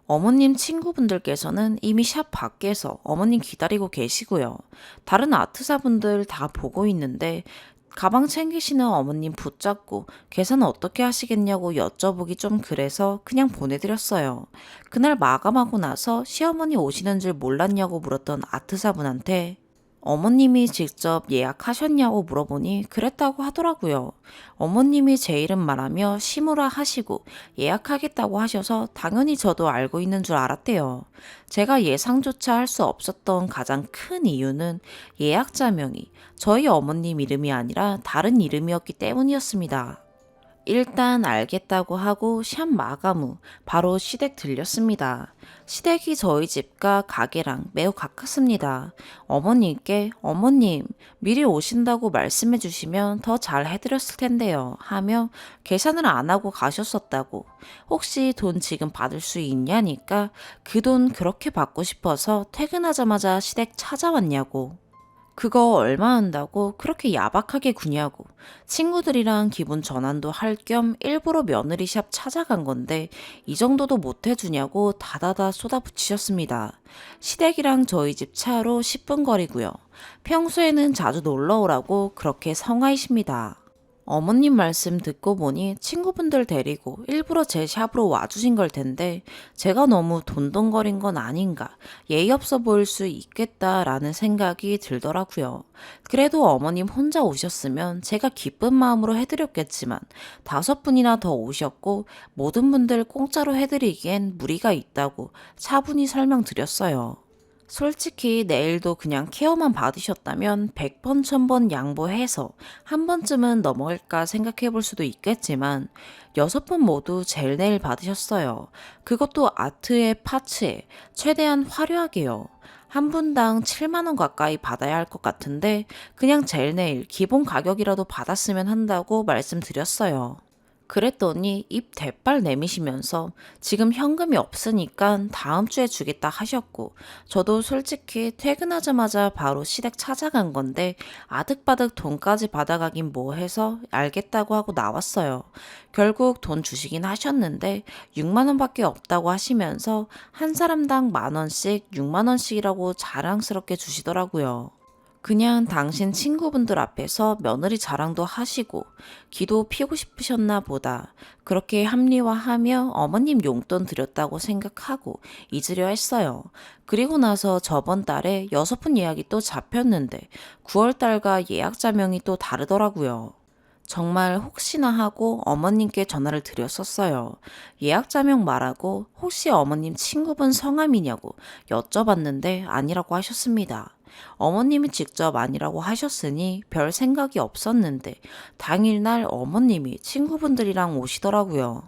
어머님 친구분들께서는 이미 샵 밖에서 어머님 기다리고 계시고요. 다른 아트사분들 다 보고 있는데 가방 챙기시는 어머님 붙잡고 계산 어떻게 하시겠냐고 여쭤보기 좀 그래서 그냥 보내드렸어요. 그날 마감하고 나서 시어머니 오시는 줄 몰랐냐고 물었던 아트사분한테 어머님이 직접 예약하셨냐고 물어보니 그랬다고 하더라고요. 어머님이 제 이름 말하며 시무라 하시고 예약하겠다고 하셔서 당연히 저도 알고 있는 줄 알았대요. 제가 예상조차 할 수 없었던 가장 큰 이유는 예약자명이 저희 어머님 이름이 아니라 다른 이름이었기 때문이었습니다. 일단 알겠다고 하고 샵 마감 후 바로 시댁 들렸습니다. 시댁이 저희 집과 가게랑 매우 가깝습니다. 어머님께 어머님 미리 오신다고 말씀해 주시면 더 잘 해드렸을 텐데요 하며 계산을 안 하고 가셨었다고 혹시 돈 지금 받을 수 있냐니까 그 돈 그렇게 받고 싶어서 퇴근하자마자 시댁 찾아왔냐고 그거 얼마 한다고 그렇게 야박하게 구냐고 친구들이랑 기분 전환도 할 겸 일부러 며느리 샵 찾아간 건데 이 정도도 못 해주냐고 다다다 쏟아붙이셨습니다. 시댁이랑 저희 집 차로 10분 거리고요. 평소에는 자주 놀러 오라고 그렇게 성화이십니다. 어머님 말씀 듣고 보니 친구분들 데리고 일부러 제 샵으로 와주신 걸 텐데 제가 너무 돈돈거린 건 아닌가 예의 없어 보일 수 있겠다라는 생각이 들더라고요. 그래도 어머님 혼자 오셨으면 제가 기쁜 마음으로 해드렸겠지만 5분이나 더 오셨고 모든 분들 공짜로 해드리기엔 무리가 있다고 차분히 설명드렸어요. 솔직히 내일도 그냥 케어만 받으셨다면 100번, 1000번 양보해서 한 번쯤은 넘어갈까 생각해 볼 수도 있겠지만 6분 모두 젤 네일 받으셨어요. 그것도 아트의 파츠에 최대한 화려하게요. 한 분당 7만 원 가까이 받아야 할 것 같은데 그냥 젤 네일 기본 가격이라도 받았으면 한다고 말씀드렸어요. 그랬더니 입 대빨 내미시면서 지금 현금이 없으니까 다음 주에 주겠다 하셨고 저도 솔직히 퇴근하자마자 바로 시댁 찾아간 건데 아득바득 돈까지 받아가긴 뭐 해서 알겠다고 하고 나왔어요. 결국 돈 주시긴 하셨는데 6만 원밖에 없다고 하시면서 한 사람당 10,000원씩 6만 원씩이라고 자랑스럽게 주시더라고요. 그냥 당신 친구분들 앞에서 며느리 자랑도 하시고 기도 피고 싶으셨나 보다. 그렇게 합리화하며 어머님 용돈 드렸다고 생각하고 잊으려 했어요. 그리고 나서 저번 달에 6분 예약이 또 잡혔는데 9월 달과 예약자명이 또 다르더라고요. 정말 혹시나 하고 어머님께 전화를 드렸었어요. 예약자명 말하고 혹시 어머님 친구분 성함이냐고 여쭤봤는데 아니라고 하셨습니다. 어머님이 직접 아니라고 하셨으니 별 생각이 없었는데 당일날 어머님이 친구분들이랑 오시더라고요.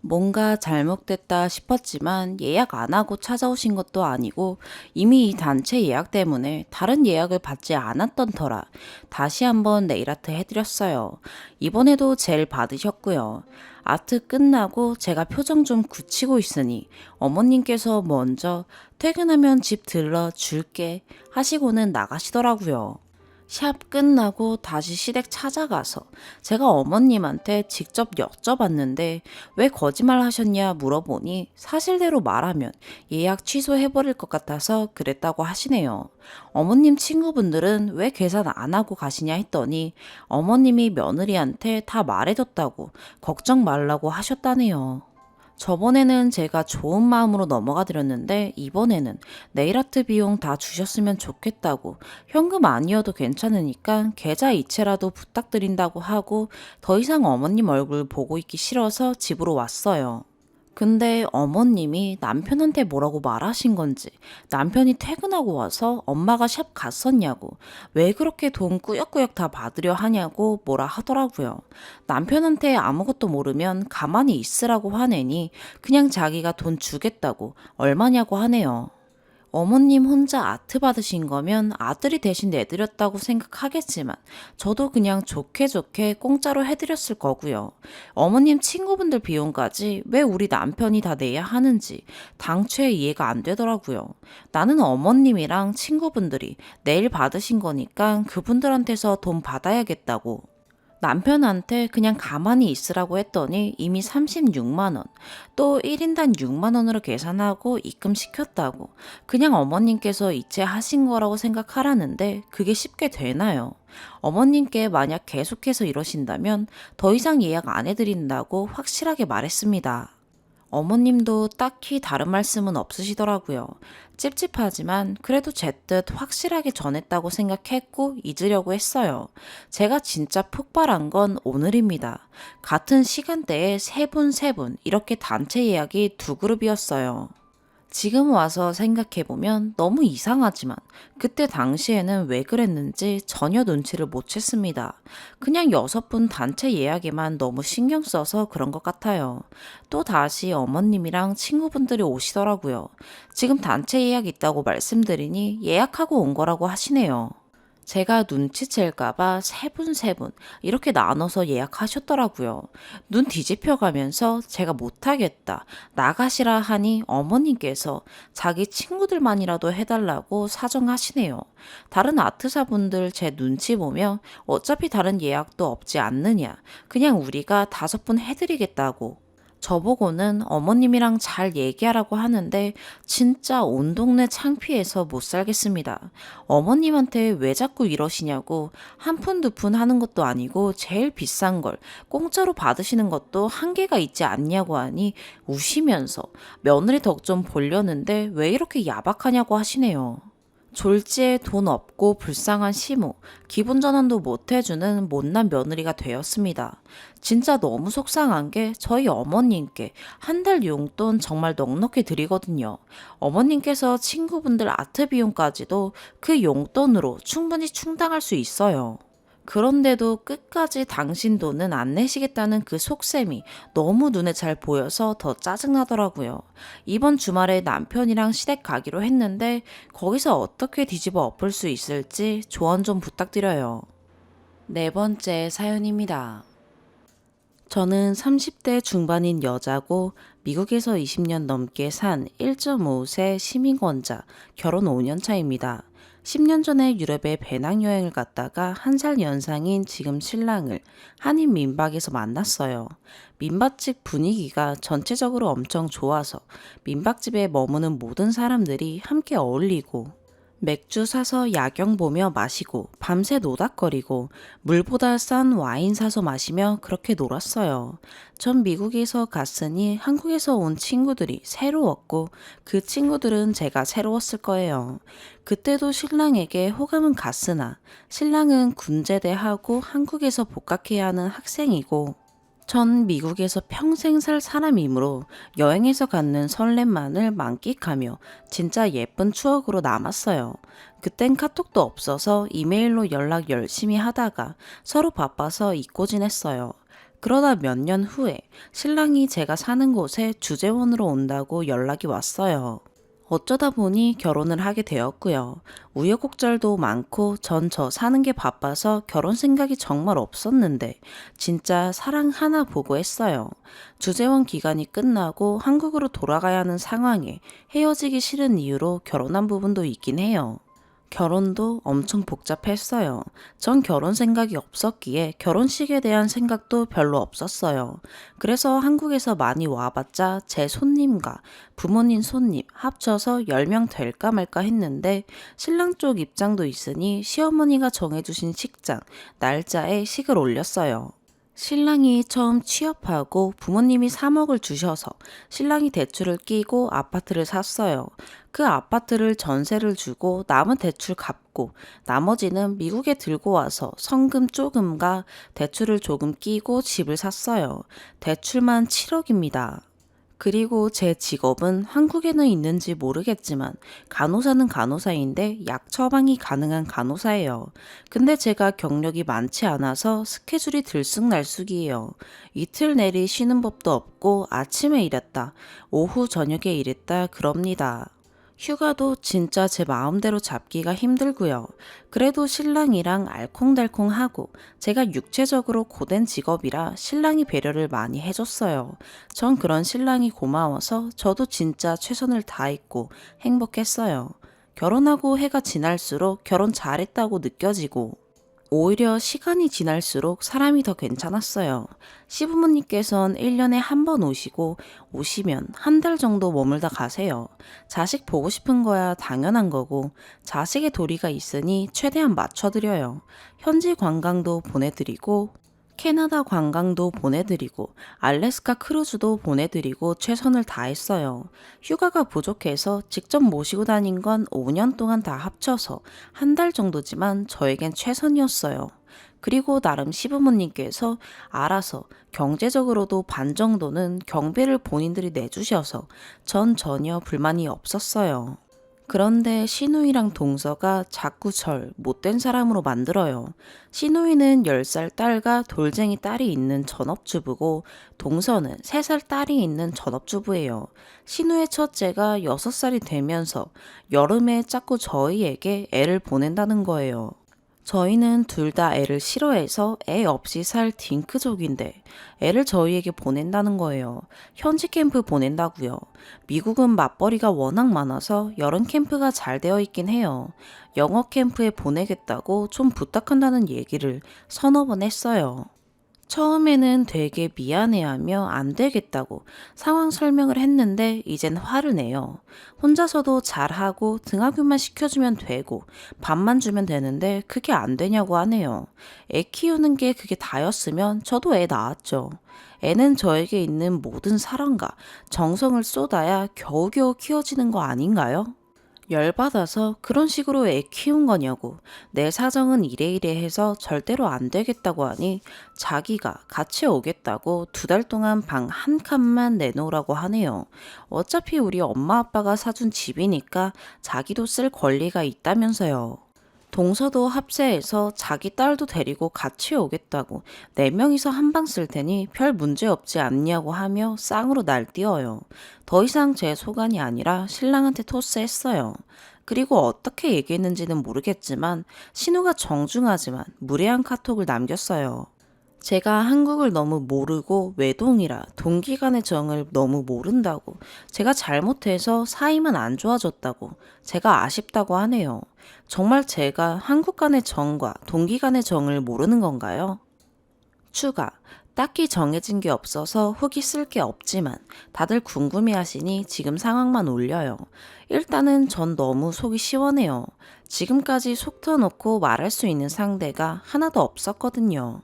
뭔가 잘못됐다 싶었지만 예약 안 하고 찾아오신 것도 아니고 이미 이 단체 예약 때문에 다른 예약을 받지 않았던 터라 다시 한번 네일아트 해드렸어요. 이번에도 젤 받으셨고요. 아트 끝나고 제가 표정 좀 굳히고 있으니 어머님께서 먼저 퇴근하면 집 들러 줄게 하시고는 나가시더라고요. 샵 끝나고 다시 시댁 찾아가서 제가 어머님한테 직접 여쭤봤는데 왜 거짓말 하셨냐 물어보니 사실대로 말하면 예약 취소해버릴 것 같아서 그랬다고 하시네요. 어머님 친구분들은 왜 계산 안 하고 가시냐 했더니 어머님이 며느리한테 다 말해뒀다고 걱정 말라고 하셨다네요. 저번에는 제가 좋은 마음으로 넘어가 드렸는데 이번에는 네일아트 비용 다 주셨으면 좋겠다고 현금 아니어도 괜찮으니까 계좌 이체라도 부탁드린다고 하고 더 이상 어머님 얼굴 보고 있기 싫어서 집으로 왔어요. 근데 어머님이 남편한테 뭐라고 말하신 건지, 남편이 퇴근하고 와서 엄마가 샵 갔었냐고, 왜 그렇게 돈 꾸역꾸역 다 받으려 하냐고 뭐라 하더라고요. 남편한테 아무것도 모르면 가만히 있으라고 화내니 그냥 자기가 돈 주겠다고 얼마냐고 하네요. 어머님 혼자 아트 받으신 거면 아들이 대신 내드렸다고 생각하겠지만 저도 그냥 좋게 좋게 공짜로 해드렸을 거고요. 어머님 친구분들 비용까지 왜 우리 남편이 다 내야 하는지 당최 이해가 안 되더라고요. 나는 어머님이랑 친구분들이 내일 받으신 거니까 그분들한테서 돈 받아야겠다고. 남편한테 그냥 가만히 있으라고 했더니 이미 36만 원, 또 1인당 6만 원으로 계산하고 입금시켰다고. 그냥 어머님께서 이체하신 거라고 생각하라는데 그게 쉽게 되나요? 어머님께 만약 계속해서 이러신다면 더 이상 예약 안 해드린다고 확실하게 말했습니다. 어머님도 딱히 다른 말씀은 없으시더라고요. 찝찝하지만 그래도 제 뜻 확실하게 전했다고 생각했고 잊으려고 했어요. 제가 진짜 폭발한 건 오늘입니다. 같은 시간대에 세 분 이렇게 단체 예약이 두 그룹이었어요. 지금 와서 생각해보면 너무 이상하지만 그때 당시에는 왜 그랬는지 전혀 눈치를 못 챘습니다. 그냥 6분 단체 예약에만 너무 신경 써서 그런 것 같아요. 또 다시 어머님이랑 친구분들이 오시더라고요. 지금 단체 예약 있다고 말씀드리니 예약하고 온 거라고 하시네요. 제가 눈치챌까봐 세 분 이렇게 나눠서 예약하셨더라고요. 눈 뒤집혀 가면서 제가 못하겠다, 나가시라 하니 어머님께서 자기 친구들만이라도 해달라고 사정하시네요. 다른 아트사분들 제 눈치 보며 어차피 다른 예약도 없지 않느냐, 그냥 우리가 5분 해드리겠다고. 저보고는 어머님이랑 잘 얘기하라고 하는데 진짜 온 동네 창피해서 못 살겠습니다. 어머님한테 왜 자꾸 이러시냐고, 한 푼 두 푼 하는 것도 아니고 제일 비싼 걸 공짜로 받으시는 것도 한계가 있지 않냐고 하니 우시면서 며느리 덕 좀 보려는데 왜 이렇게 야박하냐고 하시네요. 졸지에 돈 없고 불쌍한 시모, 기분 전환도 못 해주는 못난 며느리가 되었습니다. 진짜 너무 속상한 게 저희 어머님께 한 달 용돈 정말 넉넉히 드리거든요. 어머님께서 친구분들 아트 비용까지도 그 용돈으로 충분히 충당할 수 있어요. 그런데도 끝까지 당신 돈은 안 내시겠다는 그 속셈이 너무 눈에 잘 보여서 더 짜증나더라고요. 이번 주말에 남편이랑 시댁 가기로 했는데 거기서 어떻게 뒤집어 엎을 수 있을지 조언 좀 부탁드려요. 네 번째 사연입니다. 저는 30대 중반인 여자고 미국에서 20년 넘게 산 1.5세 시민권자, 결혼 5년 차입니다. 10년 전에 유럽에 배낭여행을 갔다가 한 살 연상인 지금 신랑을 한인 민박에서 만났어요. 민박집 분위기가 전체적으로 엄청 좋아서 민박집에 머무는 모든 사람들이 함께 어울리고 맥주 사서 야경 보며 마시고 밤새 노닥거리고 물보다 싼 와인 사서 마시며 그렇게 놀았어요. 전 미국에서 갔으니 한국에서 온 친구들이 새로웠고 그 친구들은 제가 새로웠을 거예요. 그때도 신랑에게 호감은 갔으나 신랑은 군제대하고 한국에서 복학해야 하는 학생이고 전 미국에서 평생 살 사람이므로 여행에서 갖는 설렘만을 만끽하며 진짜 예쁜 추억으로 남았어요. 그땐 카톡도 없어서 이메일로 연락 열심히 하다가 서로 바빠서 잊고 지냈어요. 그러다 몇 년 후에 신랑이 제가 사는 곳에 주재원으로 온다고 연락이 왔어요. 어쩌다 보니 결혼을 하게 되었고요. 우여곡절도 많고 전 저 사는 게 바빠서 결혼 생각이 정말 없었는데 진짜 사랑 하나 보고 했어요. 주재원 기간이 끝나고 한국으로 돌아가야 하는 상황에 헤어지기 싫은 이유로 결혼한 부분도 있긴 해요. 결혼도 엄청 복잡했어요. 전 결혼 생각이 없었기에 결혼식에 대한 생각도 별로 없었어요. 그래서 한국에서 많이 와봤자 제 손님과 부모님 손님 합쳐서 10명 될까 말까 했는데 신랑 쪽 입장도 있으니 시어머니가 정해주신 식장, 날짜에 식을 올렸어요. 신랑이 처음 취업하고 부모님이 3억을 주셔서 신랑이 대출을 끼고 아파트를 샀어요. 그 아파트를 전세를 주고 남은 대출 갚고 나머지는 미국에 들고 와서 성금 조금과 대출을 조금 끼고 집을 샀어요. 대출만 7억입니다. 그리고 제 직업은 한국에는 있는지 모르겠지만 간호사는 간호사인데 약 처방이 가능한 간호사예요. 근데 제가 경력이 많지 않아서 스케줄이 들쑥날쑥이에요. 이틀 내리 쉬는 법도 없고 아침에 일했다, 오후 저녁에 일했다 그럽니다. 휴가도 진짜 제 마음대로 잡기가 힘들고요. 그래도 신랑이랑 알콩달콩하고 제가 육체적으로 고된 직업이라 신랑이 배려를 많이 해줬어요. 전 그런 신랑이 고마워서 저도 진짜 최선을 다했고 행복했어요. 결혼하고 해가 지날수록 결혼 잘했다고 느껴지고 오히려 시간이 지날수록 사람이 더 괜찮았어요. 시부모님께선 1년에 한 번 오시고 오시면 한 달 정도 머물다 가세요. 자식 보고 싶은 거야 당연한 거고 자식의 도리가 있으니 최대한 맞춰드려요. 현지 관광도 보내드리고 캐나다 관광도 보내드리고 알래스카 크루즈도 보내드리고 최선을 다했어요. 휴가가 부족해서 직접 모시고 다닌 건 5년 동안 다 합쳐서 한 달 정도지만 저에겐 최선이었어요. 그리고 나름 시부모님께서 알아서 경제적으로도 반 정도는 경비를 본인들이 내주셔서 전 전혀 불만이 없었어요. 그런데 시누이랑 동서가 자꾸 절 못된 사람으로 만들어요. 시누이는 10살 딸과 돌쟁이 딸이 있는 전업주부고 동서는 3살 딸이 있는 전업주부예요. 시누의 첫째가 6살이 되면서 여름에 자꾸 저희에게 애를 보낸다는 거예요. 저희는 둘 다 애를 싫어해서 애 없이 살 딩크족인데 애를 저희에게 보낸다는 거예요. 현지 캠프 보낸다고요. 미국은 맞벌이가 워낙 많아서 여름 캠프가 잘 되어 있긴 해요. 영어 캠프에 보내겠다고 좀 부탁한다는 얘기를 서너 번 했어요. 처음에는 되게 미안해하며 안 되겠다고 상황 설명을 했는데 이젠 화를 내요. 혼자서도 잘하고 등하교만 시켜주면 되고 밥만 주면 되는데 그게 안 되냐고 하네요. 애 키우는 게 그게 다였으면 저도 애 낳았죠. 애는 저에게 있는 모든 사랑과 정성을 쏟아야 겨우겨우 키워지는 거 아닌가요? 열받아서 그런 식으로 애 키운 거냐고 내 사정은 이래이래 해서 절대로 안 되겠다고 하니 자기가 같이 오겠다고 2달 동안 방 한 칸만 내놓으라고 하네요. 어차피 우리 엄마 아빠가 사준 집이니까 자기도 쓸 권리가 있다면서요. 동서도 합세해서 자기 딸도 데리고 같이 오겠다고 4명이서 한 방 쓸 테니 별 문제 없지 않냐고 하며 쌍으로 날뛰어요. 더 이상 제 소관이 아니라 신랑한테 토스했어요. 그리고 어떻게 얘기했는지는 모르겠지만 신우가 정중하지만 무례한 카톡을 남겼어요. 제가 한국을 너무 모르고 외동이라 동기 간의 정을 너무 모른다고, 제가 잘못해서 사이만 안 좋아졌다고, 제가 아쉽다고 하네요. 정말 제가 한국 간의 정과 동기 간의 정을 모르는 건가요? 추가. 딱히 정해진 게 없어서 후기 쓸 게 없지만 다들 궁금해 하시니 지금 상황만 올려요. 일단은 전 너무 속이 시원해요. 지금까지 속 터놓고 말할 수 있는 상대가 하나도 없었거든요.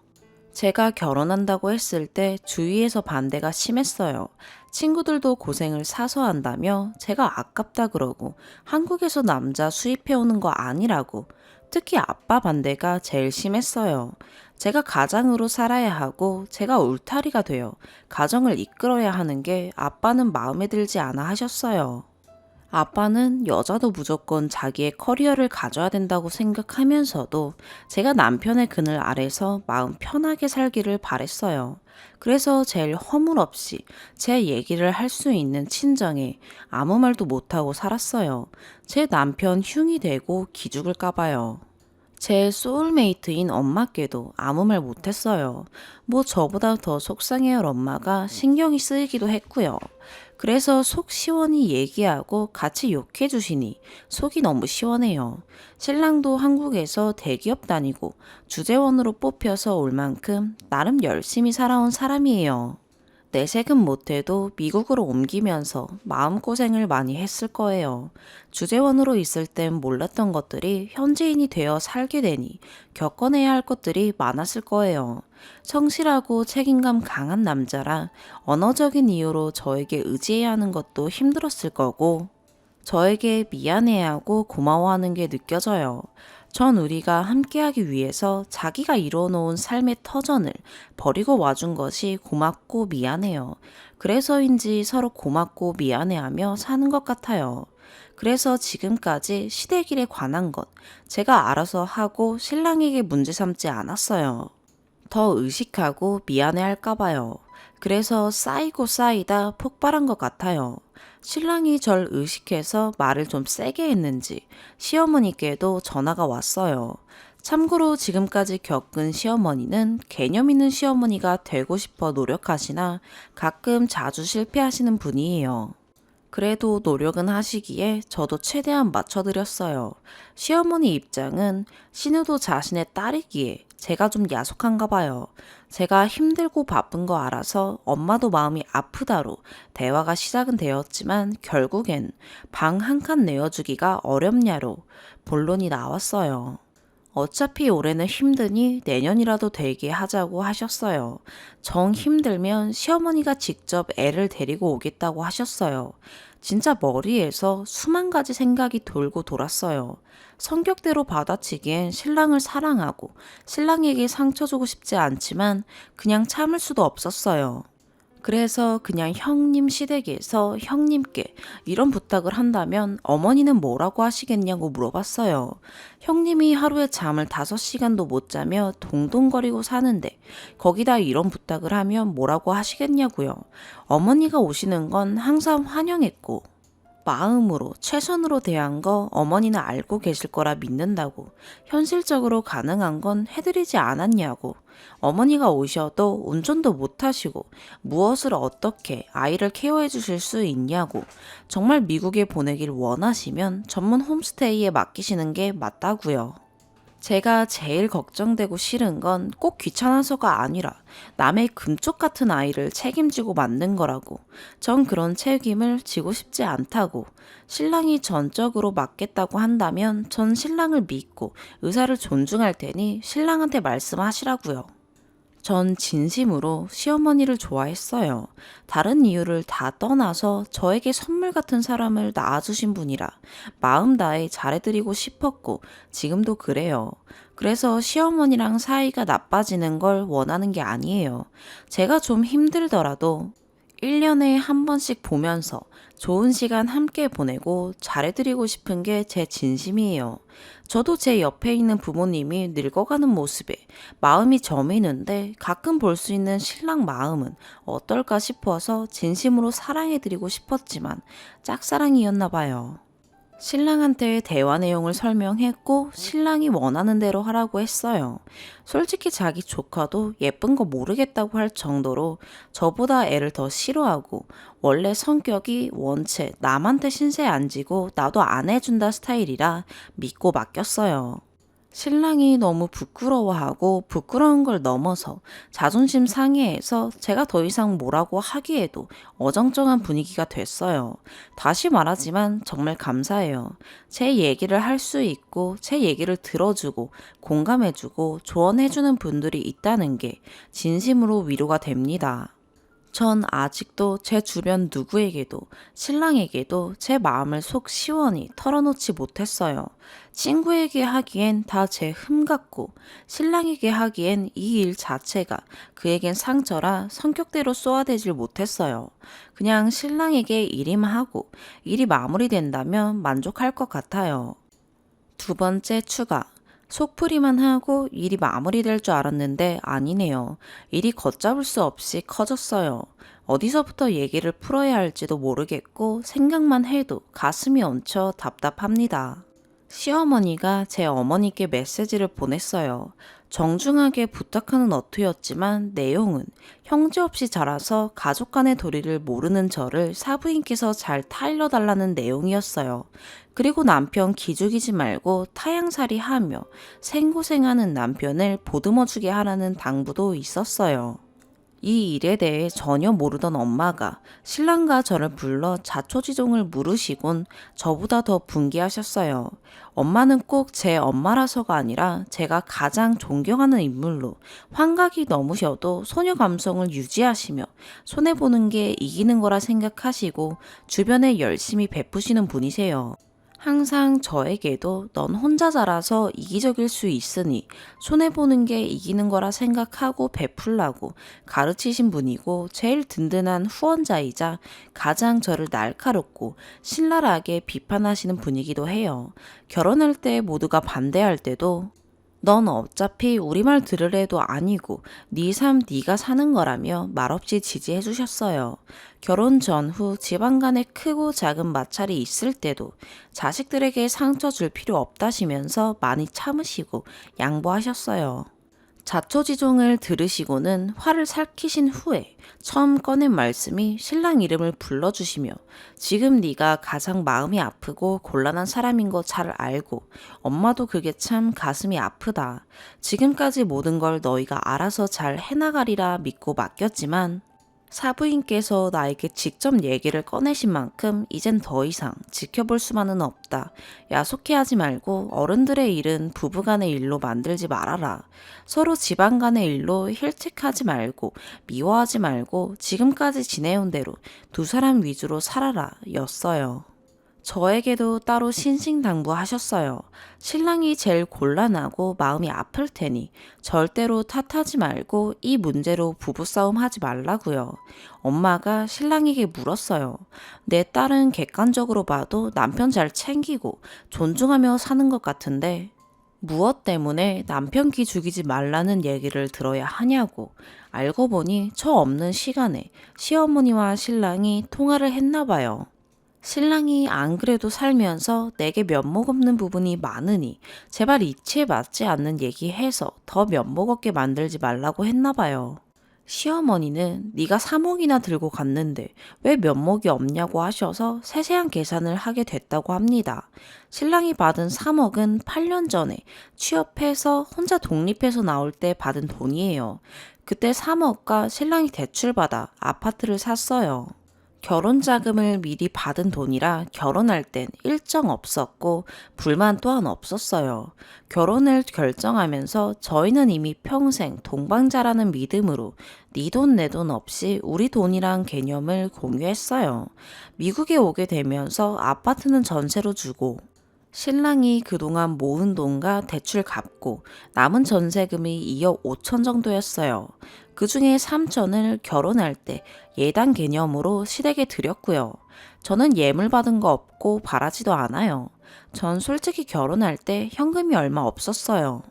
제가 결혼한다고 했을 때 주위에서 반대가 심했어요. 친구들도 고생을 사서 한다며 제가 아깝다 그러고 한국에서 남자 수입해오는 거 아니라고, 특히 아빠 반대가 제일 심했어요. 제가 가장으로 살아야 하고 제가 울타리가 되어 가정을 이끌어야 하는 게 아빠는 마음에 들지 않아 하셨어요. 아빠는 여자도 무조건 자기의 커리어를 가져야 된다고 생각하면서도 제가 남편의 그늘 아래서 마음 편하게 살기를 바랬어요. 그래서 제일 허물없이 제 얘기를 할 수 있는 친정에 아무 말도 못하고 살았어요. 제 남편 흉이 되고 기죽을까봐요. 제 소울메이트인 엄마께도 아무 말 못했어요. 뭐 저보다 더 속상해할 엄마가 신경이 쓰이기도 했고요. 그래서 속 시원히 얘기하고 같이 욕해 주시니 속이 너무 시원해요. 신랑도 한국에서 대기업 다니고 주재원으로 뽑혀서 올 만큼 나름 열심히 살아온 사람이에요. 내색은 못해도 미국으로 옮기면서 마음고생을 많이 했을 거예요. 주재원으로 있을 땐 몰랐던 것들이 현지인이 되어 살게 되니 겪어내야 할 것들이 많았을 거예요. 성실하고 책임감 강한 남자라 언어적인 이유로 저에게 의지해야 하는 것도 힘들었을 거고, 저에게 미안해하고 고마워하는 게 느껴져요. 전 우리가 함께하기 위해서 자기가 이뤄놓은 삶의 터전을 버리고 와준 것이 고맙고 미안해요. 그래서인지 서로 고맙고 미안해하며 사는 것 같아요. 그래서 지금까지 시댁일에 관한 것 제가 알아서 하고 신랑에게 문제 삼지 않았어요. 더 의식하고 미안해할까 봐요. 그래서 쌓이고 쌓이다 폭발한 것 같아요. 신랑이 절 의식해서 말을 좀 세게 했는지 시어머니께도 전화가 왔어요. 참고로 지금까지 겪은 시어머니는 개념 있는 시어머니가 되고 싶어 노력하시나 가끔 자주 실패하시는 분이에요. 그래도 노력은 하시기에 저도 최대한 맞춰드렸어요. 시어머니 입장은 신우도 자신의 딸이기에 제가 좀 야속한가 봐요. 제가 힘들고 바쁜 거 알아서 엄마도 마음이 아프다로 대화가 시작은 되었지만 결국엔 방 한 칸 내어주기가 어렵냐로 본론이 나왔어요. 어차피 올해는 힘드니 내년이라도 되게 하자고 하셨어요. 정 힘들면 시어머니가 직접 애를 데리고 오겠다고 하셨어요. 진짜 머리에서 수만 가지 생각이 돌고 돌았어요. 성격대로 받아치기엔 신랑을 사랑하고 신랑에게 상처 주고 싶지 않지만 그냥 참을 수도 없었어요. 그래서 그냥 형님 시댁에서 형님께 이런 부탁을 한다면 어머니는 뭐라고 하시겠냐고 물어봤어요. 형님이 하루에 잠을 5시간도 못 자며 동동거리고 사는데 거기다 이런 부탁을 하면 뭐라고 하시겠냐고요. 어머니가 오시는 건 항상 환영했고 마음으로 최선으로 대한 거 어머니는 알고 계실 거라 믿는다고 현실적으로 가능한 건 해드리지 않았냐고 어머니가 오셔도 운전도 못 하시고 무엇을 어떻게 아이를 케어해 주실 수 있냐고 정말 미국에 보내길 원하시면 전문 홈스테이에 맡기시는 게 맞다고요. 제가 제일 걱정되고 싫은 건 꼭 귀찮아서가 아니라 남의 금쪽 같은 아이를 책임지고 만든 거라고. 전 그런 책임을 지고 싶지 않다고. 신랑이 전적으로 맡겠다고 한다면 전 신랑을 믿고 의사를 존중할 테니 신랑한테 말씀하시라고요. 전 진심으로 시어머니를 좋아했어요. 다른 이유를 다 떠나서 저에게 선물 같은 사람을 낳아주신 분이라 마음 다해 잘해드리고 싶었고 지금도 그래요. 그래서 시어머니랑 사이가 나빠지는 걸 원하는 게 아니에요. 제가 좀 힘들더라도 1년에 한 번씩 보면서 좋은 시간 함께 보내고 잘해드리고 싶은 게 제 진심이에요. 저도 제 옆에 있는 부모님이 늙어가는 모습에 마음이 저미는데 가끔 볼 수 있는 신랑 마음은 어떨까 싶어서 진심으로 사랑해드리고 싶었지만 짝사랑이었나 봐요. 신랑한테 대화 내용을 설명했고 신랑이 원하는 대로 하라고 했어요. 솔직히 자기 조카도 예쁜 거 모르겠다고 할 정도로 저보다 애를 더 싫어하고 원래 성격이 원체 남한테 신세 안 지고 나도 안 해준다 스타일이라 믿고 맡겼어요. 신랑이 너무 부끄러워하고 부끄러운 걸 넘어서 자존심 상해해서 제가 더 이상 뭐라고 하기에도 어정쩡한 분위기가 됐어요. 다시 말하지만 정말 감사해요. 제 얘기를 할 수 있고 제 얘기를 들어주고 공감해주고 조언해주는 분들이 있다는 게 진심으로 위로가 됩니다. 전 아직도 제 주변 누구에게도 신랑에게도 제 마음을 속 시원히 털어놓지 못했어요. 친구에게 하기엔 다 제 흠 같고 신랑에게 하기엔 이 일 자체가 그에겐 상처라 성격대로 쏘아대질 못했어요. 그냥 신랑에게 일이만 하고 일이 마무리된다면 만족할 것 같아요. 두 번째 추가. 속풀이만 하고 일이 마무리될 줄 알았는데 아니네요. 일이 걷잡을 수 없이 커졌어요. 어디서부터 얘기를 풀어야 할지도 모르겠고 생각만 해도 가슴이 얹혀 답답합니다. 시어머니가 제 어머니께 메시지를 보냈어요. 정중하게 부탁하는 어투였지만 내용은 형제 없이 자라서 가족 간의 도리를 모르는 저를 사부인께서 잘 타일러달라는 내용이었어요. 그리고 남편 기죽이지 말고 타양살이 하며 생고생하는 남편을 보듬어주게 하라는 당부도 있었어요. 이 일에 대해 전혀 모르던 엄마가 신랑과 저를 불러 자초지종을 물으시곤 저보다 더 분개하셨어요. 엄마는 꼭 제 엄마라서가 아니라 제가 가장 존경하는 인물로 환각이 넘으셔도 소녀 감성을 유지하시며 손해보는 게 이기는 거라 생각하시고 주변에 열심히 베푸시는 분이세요. 항상 저에게도 넌 혼자 자라서 이기적일 수 있으니 손해보는 게 이기는 거라 생각하고 베풀라고 가르치신 분이고 제일 든든한 후원자이자 가장 저를 날카롭고 신랄하게 비판하시는 분이기도 해요. 결혼할 때 모두가 반대할 때도 넌 어차피 우리 말 들을 애도 아니고 네 삶 네가 사는 거라며 말없이 지지해 주셨어요. 결혼 전후 집안 간에 크고 작은 마찰이 있을 때도 자식들에게 상처 줄 필요 없다시면서 많이 참으시고 양보하셨어요. 자초지종을 들으시고는 화를 살키신 후에 처음 꺼낸 말씀이 신랑 이름을 불러주시며 지금 네가 가장 마음이 아프고 곤란한 사람인 거 잘 알고 엄마도 그게 참 가슴이 아프다. 지금까지 모든 걸 너희가 알아서 잘 해나가리라 믿고 맡겼지만 사부인께서 나에게 직접 얘기를 꺼내신 만큼 이젠 더 이상 지켜볼 수만은 없다. 야속해하지 말고 어른들의 일은 부부간의 일로 만들지 말아라. 서로 집안간의 일로 힐틱하지 말고 미워하지 말고 지금까지 지내온 대로 두 사람 위주로 살아라 였어요. 저에게도 따로 신신당부하셨어요. 신랑이 제일 곤란하고 마음이 아플 테니 절대로 탓하지 말고 이 문제로 부부싸움 하지 말라고요. 엄마가 신랑에게 물었어요. 내 딸은 객관적으로 봐도 남편 잘 챙기고 존중하며 사는 것 같은데 무엇 때문에 남편 기 죽이지 말라는 얘기를 들어야 하냐고. 알고 보니 저 없는 시간에 시어머니와 신랑이 통화를 했나 봐요. 신랑이 안 그래도 살면서 내게 면목 없는 부분이 많으니 제발 이치에 맞지 않는 얘기해서 더 면목 없게 만들지 말라고 했나 봐요. 시어머니는 네가 3억이나 들고 갔는데 왜 면목이 없냐고 하셔서 세세한 계산을 하게 됐다고 합니다. 신랑이 받은 3억은 8년 전에 취업해서 혼자 독립해서 나올 때 받은 돈이에요. 그때 3억과 신랑이 대출받아 아파트를 샀어요. 결혼 자금을 미리 받은 돈이라 결혼할 땐 일정 없었고 불만 또한 없었어요. 결혼을 결정하면서 저희는 이미 평생 동방자라는 믿음으로 네 돈 내 돈 없이 우리 돈이란 개념을 공유했어요. 미국에 오게 되면서 아파트는 전세로 주고 신랑이 그동안 모은 돈과 대출 갚고 남은 전세금이 2억 5천 정도였어요. 그 중에 3천을 결혼할 때 예단 개념으로 시댁에 드렸고요. 저는 예물 받은 거 없고 바라지도 않아요. 전 솔직히 결혼할 때 현금이 얼마 없었어요.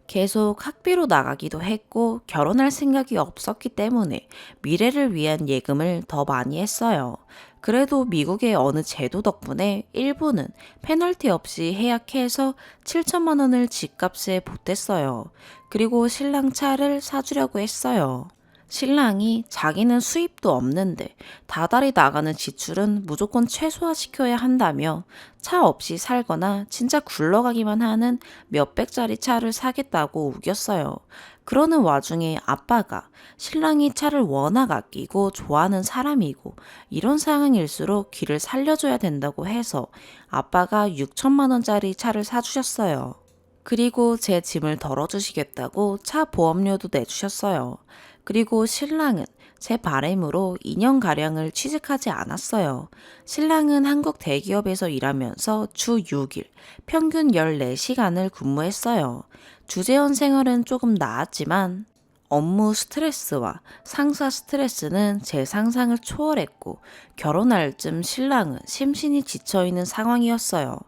계속 학비로 나가기도 했고 결혼할 생각이 없었기 때문에 미래를 위한 예금을 더 많이 했어요. 그래도 미국의 어느 제도 덕분에 일부는 페널티 없이 해약해서 7천만 원을 집값에 보탰어요. 그리고 신랑 차를 사주려고 했어요. 신랑이 자기는 수입도 없는데 다달이 나가는 지출은 무조건 최소화시켜야 한다며 차 없이 살거나 진짜 굴러가기만 하는 몇백짜리 차를 사겠다고 우겼어요. 그러는 와중에 아빠가 신랑이 차를 워낙 아끼고 좋아하는 사람이고 이런 상황일수록 귀를 살려줘야 된다고 해서 아빠가 6천만 원짜리 차를 사주셨어요. 그리고 제 짐을 덜어주시겠다고 차 보험료도 내주셨어요. 그리고 신랑은 제 바램으로 2년가량을 취직하지 않았어요. 신랑은 한국 대기업에서 일하면서 주 6일, 평균 14시간을 근무했어요. 주재원 생활은 조금 나았지만 업무 스트레스와 상사 스트레스는 제 상상을 초월했고 결혼할 쯤 신랑은 심신이 지쳐있는 상황이었어요.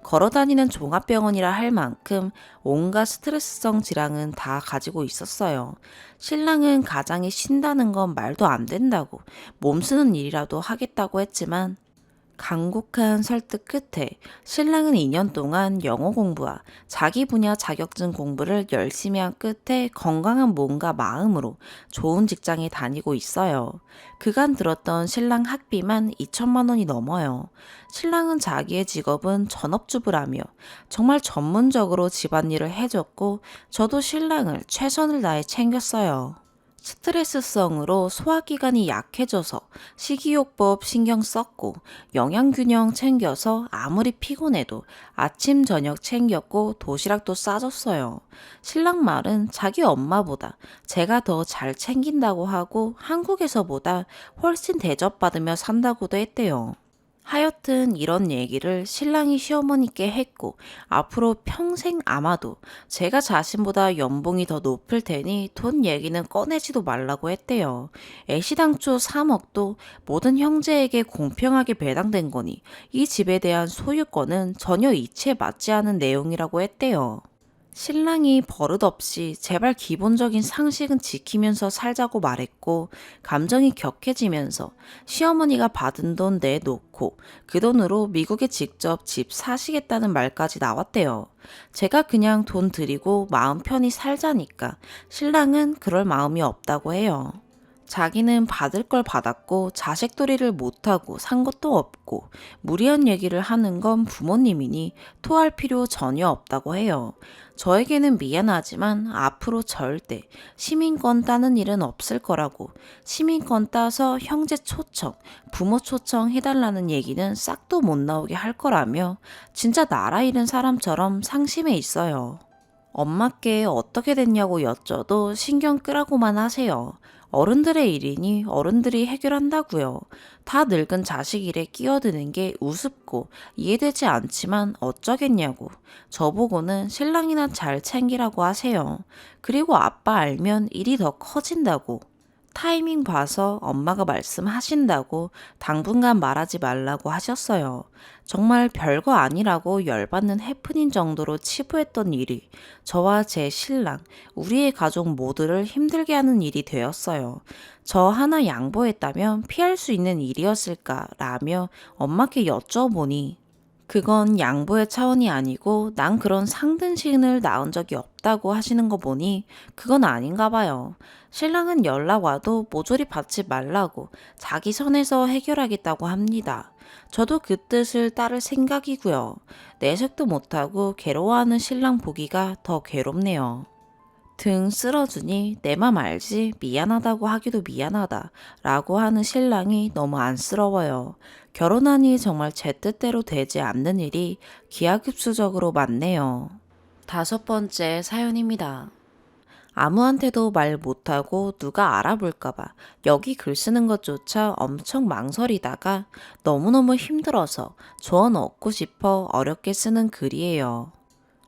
걸어다니는 종합병원이라 할 만큼 온갖 스트레스성 질환은 다 가지고 있었어요. 신랑은 가장이 쉰다는 건 말도 안 된다고 몸 쓰는 일이라도 하겠다고 했지만 간곡한 설득 끝에 신랑은 2년 동안 영어 공부와 자기 분야 자격증 공부를 열심히 한 끝에 건강한 몸과 마음으로 좋은 직장에 다니고 있어요. 그간 들었던 신랑 학비만 2천만 원이 넘어요. 신랑은 자기의 직업은 전업주부라며 정말 전문적으로 집안일을 해줬고 저도 신랑을 최선을 다해 챙겼어요. 스트레스성으로 소화기관이 약해져서 식이요법 신경 썼고 영양균형 챙겨서 아무리 피곤해도 아침 저녁 챙겼고 도시락도 싸줬어요. 신랑 말은 자기 엄마보다 제가 더 잘 챙긴다고 하고 한국에서보다 훨씬 대접받으며 산다고도 했대요. 하여튼 이런 얘기를 신랑이 시어머니께 했고 앞으로 평생 아마도 제가 자신보다 연봉이 더 높을 테니 돈 얘기는 꺼내지도 말라고 했대요. 애시당초 3억도 모든 형제에게 공평하게 배당된 거니 이 집에 대한 소유권은 전혀 이치에 맞지 않은 내용이라고 했대요. 신랑이 버릇없이 제발 기본적인 상식은 지키면서 살자고 말했고 감정이 격해지면서 시어머니가 받은 돈 내놓고 그 돈으로 미국에 직접 집 사시겠다는 말까지 나왔대요. 제가 그냥 돈 드리고 마음 편히 살자니까 신랑은 그럴 마음이 없다고 해요. 자기는 받을 걸 받았고 자식돌이를 못하고 산 것도 없고 무리한 얘기를 하는 건 부모님이니 토할 필요 전혀 없다고 해요. 저에게는 미안하지만 앞으로 절대 시민권 따는 일은 없을 거라고 시민권 따서 형제 초청, 부모 초청 해달라는 얘기는 싹도 못 나오게 할 거라며 진짜 나라 잃은 사람처럼 상심해 있어요. 엄마께 어떻게 됐냐고 여쭤도 신경 끄라고만 하세요. 어른들의 일이니 어른들이 해결한다고요. 다 늙은 자식 일에 끼어드는 게 우습고 이해되지 않지만 어쩌겠냐고. 저보고는 신랑이나 잘 챙기라고 하세요. 그리고 아빠 알면 일이 더 커진다고. 타이밍 봐서 엄마가 말씀하신다고 당분간 말하지 말라고 하셨어요. 정말 별거 아니라고 열받는 해프닝 정도로 치부했던 일이 저와 제 신랑, 우리의 가족 모두를 힘들게 하는 일이 되었어요. 저 하나 양보했다면 피할 수 있는 일이었을까라며 엄마께 여쭤보니 그건 양보의 차원이 아니고 난 그런 상등신을 낳은 적이 없다고 하시는 거 보니 그건 아닌가 봐요. 신랑은 연락 와도 모조리 받지 말라고 자기 선에서 해결하겠다고 합니다. 저도 그 뜻을 따를 생각이고요. 내색도 못하고 괴로워하는 신랑 보기가 더 괴롭네요. 등 쓸어주니 내 맘 알지 미안하다고 하기도 미안하다 라고 하는 신랑이 너무 안쓰러워요. 결혼하니 정말 제 뜻대로 되지 않는 일이 기하급수적으로 많네요. 5번째 사연입니다. 아무한테도 말 못하고 누가 알아볼까봐 여기 글 쓰는 것조차 엄청 망설이다가 너무너무 힘들어서 조언 얻고 싶어 어렵게 쓰는 글이에요.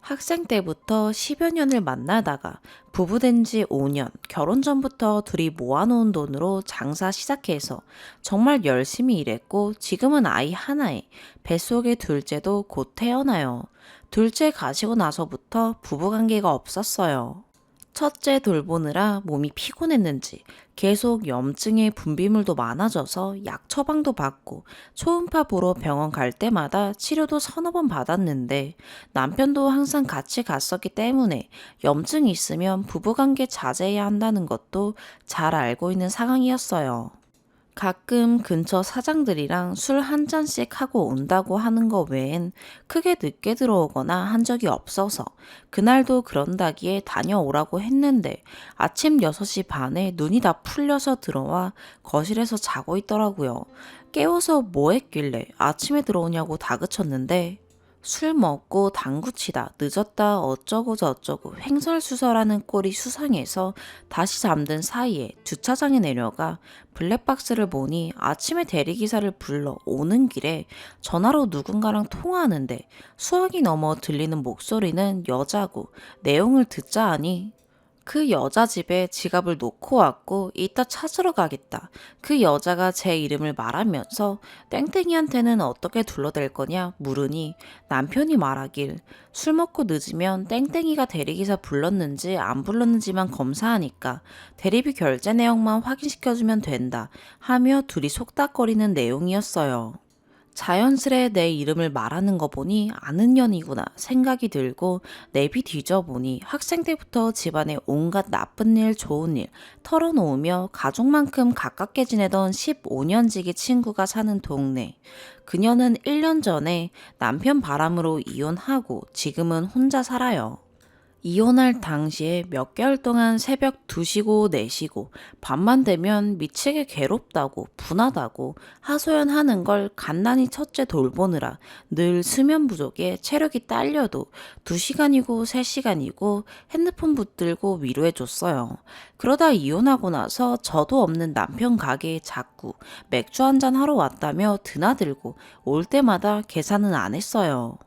학생 때부터 10여 년을 만나다가 부부된 지 5년, 결혼 전부터 둘이 모아놓은 돈으로 장사 시작해서 정말 열심히 일했고 지금은 아이 하나에 뱃속에 둘째도 곧 태어나요. 둘째 가시고 나서부터 부부관계가 없었어요. 첫째 돌보느라 몸이 피곤했는지 계속 염증에 분비물도 많아져서 약 처방도 받고 초음파 보러 병원 갈 때마다 치료도 서너 번 받았는데 남편도 항상 같이 갔었기 때문에 염증이 있으면 부부관계 자제해야 한다는 것도 잘 알고 있는 상황이었어요. 가끔 근처 사장들이랑 술 한 잔씩 하고 온다고 하는 거 외엔 크게 늦게 들어오거나 한 적이 없어서 그날도 그런다기에 다녀오라고 했는데 아침 6시 반에 눈이 다 풀려서 들어와 거실에서 자고 있더라고요. 깨워서 뭐 했길래 아침에 들어오냐고 다그쳤는데 술 먹고 당구 치다 늦었다 어쩌고 저쩌고 횡설수설하는 꼴이 수상해서 다시 잠든 사이에 주차장에 내려가 블랙박스를 보니 아침에 대리기사를 불러 오는 길에 전화로 누군가랑 통화하는데 수학이 넘어 들리는 목소리는 여자고 내용을 듣자 하니 그 여자 집에 지갑을 놓고 왔고 이따 찾으러 가겠다. 그 여자가 제 이름을 말하면서 땡땡이한테는 어떻게 둘러댈 거냐 물으니 남편이 말하길 술 먹고 늦으면 땡땡이가 대리기사 불렀는지 안 불렀는지만 검사하니까 대리비 결제 내역만 확인시켜주면 된다 하며 둘이 속닥거리는 내용이었어요. 자연스레 내 이름을 말하는 거 보니 아는 년이구나 생각이 들고 내비 뒤져보니 학생 때부터 집안에 온갖 나쁜 일 좋은 일 털어놓으며 가족만큼 가깝게 지내던 15년 지기 친구가 사는 동네. 그녀는 1년 전에 남편 바람으로 이혼하고 지금은 혼자 살아요. 이혼할 당시에 몇 개월 동안 새벽 2시고 4시고 밤만 되면 미치게 괴롭다고 분하다고 하소연하는 걸 간단히 첫째 돌보느라 늘 수면 부족에 체력이 딸려도 2시간이고 3시간이고 핸드폰 붙들고 위로해줬어요. 그러다 이혼하고 나서 저도 없는 남편 가게에 자꾸 맥주 한잔 하러 왔다며 드나들고 올 때마다 계산은 안 했어요.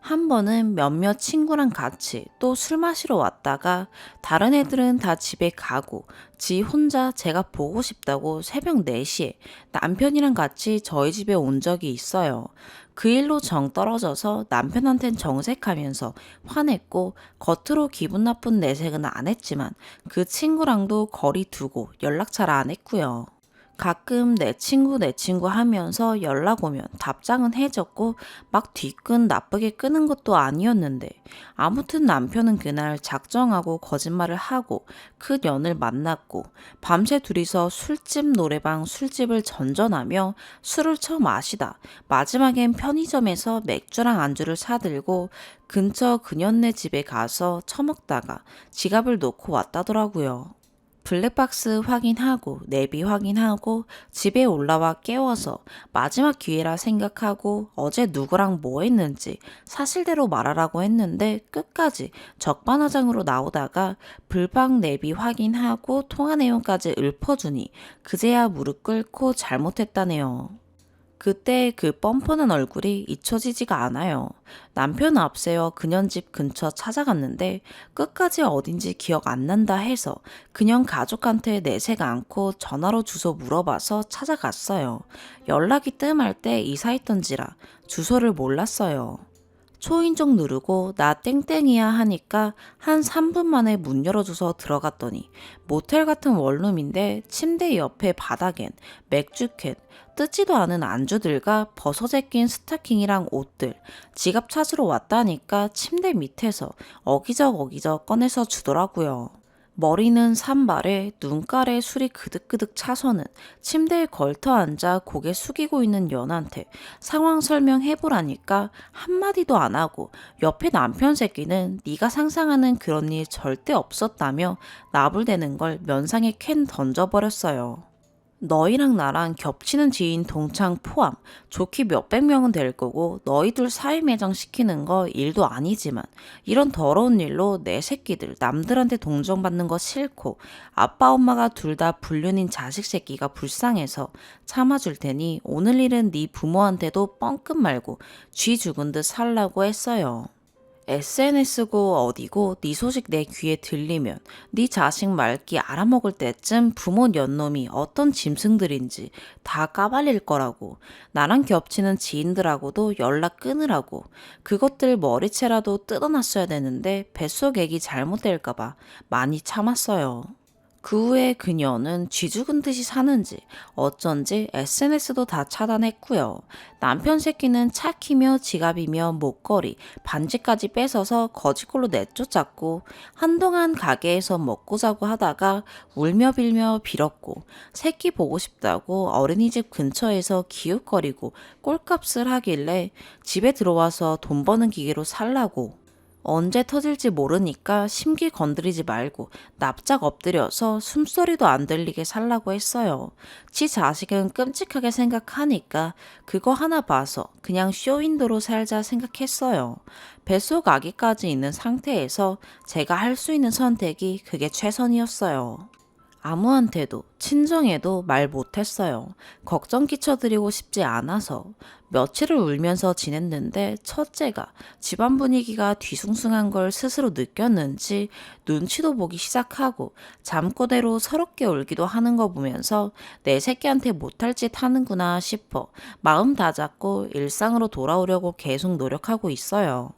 한 번은 몇몇 친구랑 같이 또 술 마시러 왔다가 다른 애들은 다 집에 가고 지 혼자 제가 보고 싶다고 새벽 4시에 남편이랑 같이 저희 집에 온 적이 있어요. 그 일로 정 떨어져서 남편한텐 정색하면서 화냈고 겉으로 기분 나쁜 내색은 안 했지만 그 친구랑도 거리 두고 연락 잘 안 했고요. 가끔 내 친구 하면서 연락 오면 답장은 해줬고 막 뒤끝 나쁘게 끄는 것도 아니었는데 아무튼 남편은 그날 작정하고 거짓말을 하고 그 년을 만났고 밤새 둘이서 술집 노래방 술집을 전전하며 술을 처 마시다 마지막엔 편의점에서 맥주랑 안주를 사들고 근처 그년네 집에 가서 처먹다가 지갑을 놓고 왔다더라고요. 블랙박스 확인하고 내비 확인하고 집에 올라와 깨워서 마지막 기회라 생각하고 어제 누구랑 뭐 했는지 사실대로 말하라고 했는데 끝까지 적반하장으로 나오다가 불방 내비 확인하고 통화 내용까지 읊어주니 그제야 무릎 꿇고 잘못했다네요. 그때 그 뻔뻔한 얼굴이 잊혀지지가 않아요. 남편 앞세워 그년 집 근처 찾아갔는데 끝까지 어딘지 기억 안 난다 해서 그년 가족한테 내색 않고 전화로 주소 물어봐서 찾아갔어요. 연락이 뜸할 때 이사했던지라 주소를 몰랐어요. 초인종 누르고 나 땡땡이야 하니까 한 3분 만에 문 열어줘서 들어갔더니 모텔 같은 원룸인데 침대 옆에 바닥엔 맥주캔, 뜯지도 않은 안주들과 벗어제 낀 스타킹이랑 옷들, 지갑 찾으러 왔다니까 침대 밑에서 어기적 꺼내서 주더라고요. 머리는 산발에 눈깔에 술이 그득그득 차서는 침대에 걸터 앉아 고개 숙이고 있는 연한테 상황 설명해보라니까 한마디도 안 하고 옆에 남편 새끼는 네가 상상하는 그런 일 절대 없었다며 나불대는 걸 면상에 캔 던져버렸어요. 너희랑 나랑 겹치는 지인 동창 포함 좋게 몇백 명은 될 거고 너희들 사회 매장 시키는 거 일도 아니지만 이런 더러운 일로 내 새끼들 남들한테 동정받는 거 싫고 아빠 엄마가 둘 다 불륜인 자식 새끼가 불쌍해서 참아줄 테니 오늘 일은 네 부모한테도 뻥끗 말고 쥐 죽은 듯 살라고 했어요. SNS고 어디고 네 소식 내 귀에 들리면 네 자식 말기 알아먹을 때쯤 부모 년놈이 어떤 짐승들인지 다 까발릴 거라고. 나랑 겹치는 지인들하고도 연락 끊으라고. 그것들 머리채라도 뜯어놨어야 되는데 뱃속 애기 잘못될까봐 많이 참았어요. 그 후에 그녀는 쥐 죽은 듯이 사는지 어쩐지 SNS도 다 차단했고요. 남편 새끼는 차 키며 지갑이며 목걸이, 반지까지 뺏어서 거지꼴로 내쫓았고 한동안 가게에서 먹고 자고 하다가 울며 빌며 빌었고 새끼 보고 싶다고 어린이집 근처에서 기웃거리고 꼴값을 하길래 집에 들어와서 돈 버는 기계로 살라고. 언제 터질지 모르니까 심기 건드리지 말고 납작 엎드려서 숨소리도 안 들리게 살라고 했어요. 지 자식은 끔찍하게 생각하니까 그거 하나 봐서 그냥 쇼윈도로 살자 생각했어요. 뱃속 아기까지 있는 상태에서 제가 할 수 있는 선택이 그게 최선이었어요. 아무한테도 친정에도 말 못했어요. 걱정 끼쳐드리고 싶지 않아서 며칠을 울면서 지냈는데 첫째가 집안 분위기가 뒤숭숭한 걸 스스로 느꼈는지 눈치도 보기 시작하고 잠꼬대로 서럽게 울기도 하는 거 보면서 내 새끼한테 못할 짓 하는구나 싶어 마음 다잡고 일상으로 돌아오려고 계속 노력하고 있어요.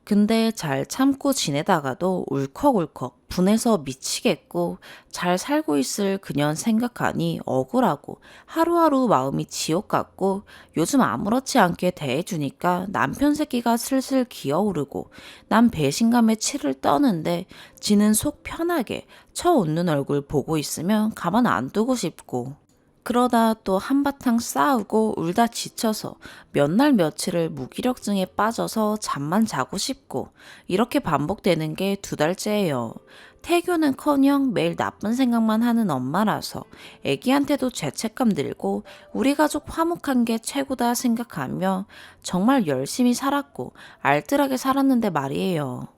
근데 잘 참고 지내다가도 울컥울컥 분해서 미치겠고 잘 살고 있을 그년 생각하니 억울하고 하루하루 마음이 지옥 같고 요즘 아무렇지 않게 대해주니까 남편 새끼가 슬슬 기어오르고 난 배신감에 치를 떠는데 지는 속 편하게 쳐 웃는 얼굴 보고 있으면 가만 안 두고 싶고 그러다 또 한바탕 싸우고 울다 지쳐서 몇 날 며칠을 무기력증에 빠져서 잠만 자고 싶고 이렇게 반복되는 게 2달째예요. 태교는커녕 매일 나쁜 생각만 하는 엄마라서 애기한테도 죄책감 들고 우리 가족 화목한 게 최고다 생각하며 정말 열심히 살았고 알뜰하게 살았는데 말이에요.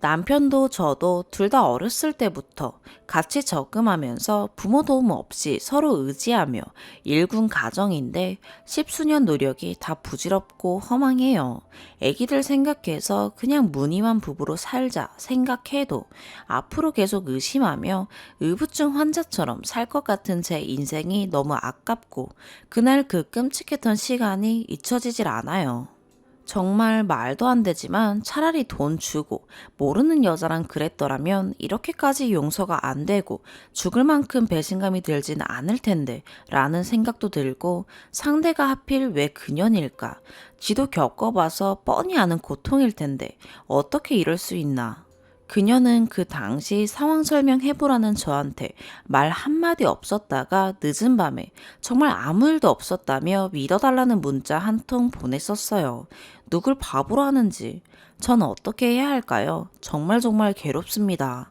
남편도 저도 둘 다 어렸을 때부터 같이 적응하면서 부모 도움 없이 서로 의지하며 일군 가정인데 십수년 노력이 다 부질없고 허망해요. 애기들 생각해서 그냥 무늬만 부부로 살자 생각해도 앞으로 계속 의심하며 의부증 환자처럼 살 것 같은 제 인생이 너무 아깝고 그날 그 끔찍했던 시간이 잊혀지질 않아요. 정말 말도 안 되지만 차라리 돈 주고 모르는 여자랑 그랬더라면 이렇게까지 용서가 안 되고 죽을 만큼 배신감이 들진 않을 텐데 라는 생각도 들고 상대가 하필 왜 그년일까? 지도 겪어봐서 뻔히 아는 고통일 텐데 어떻게 이럴 수 있나? 그녀는 그 당시 상황 설명해보라는 저한테 말 한마디 없었다가 늦은 밤에 정말 아무 일도 없었다며 믿어달라는 문자 한 통 보냈었어요. 누굴 바보로 하는지 전 어떻게 해야 할까요? 정말 괴롭습니다.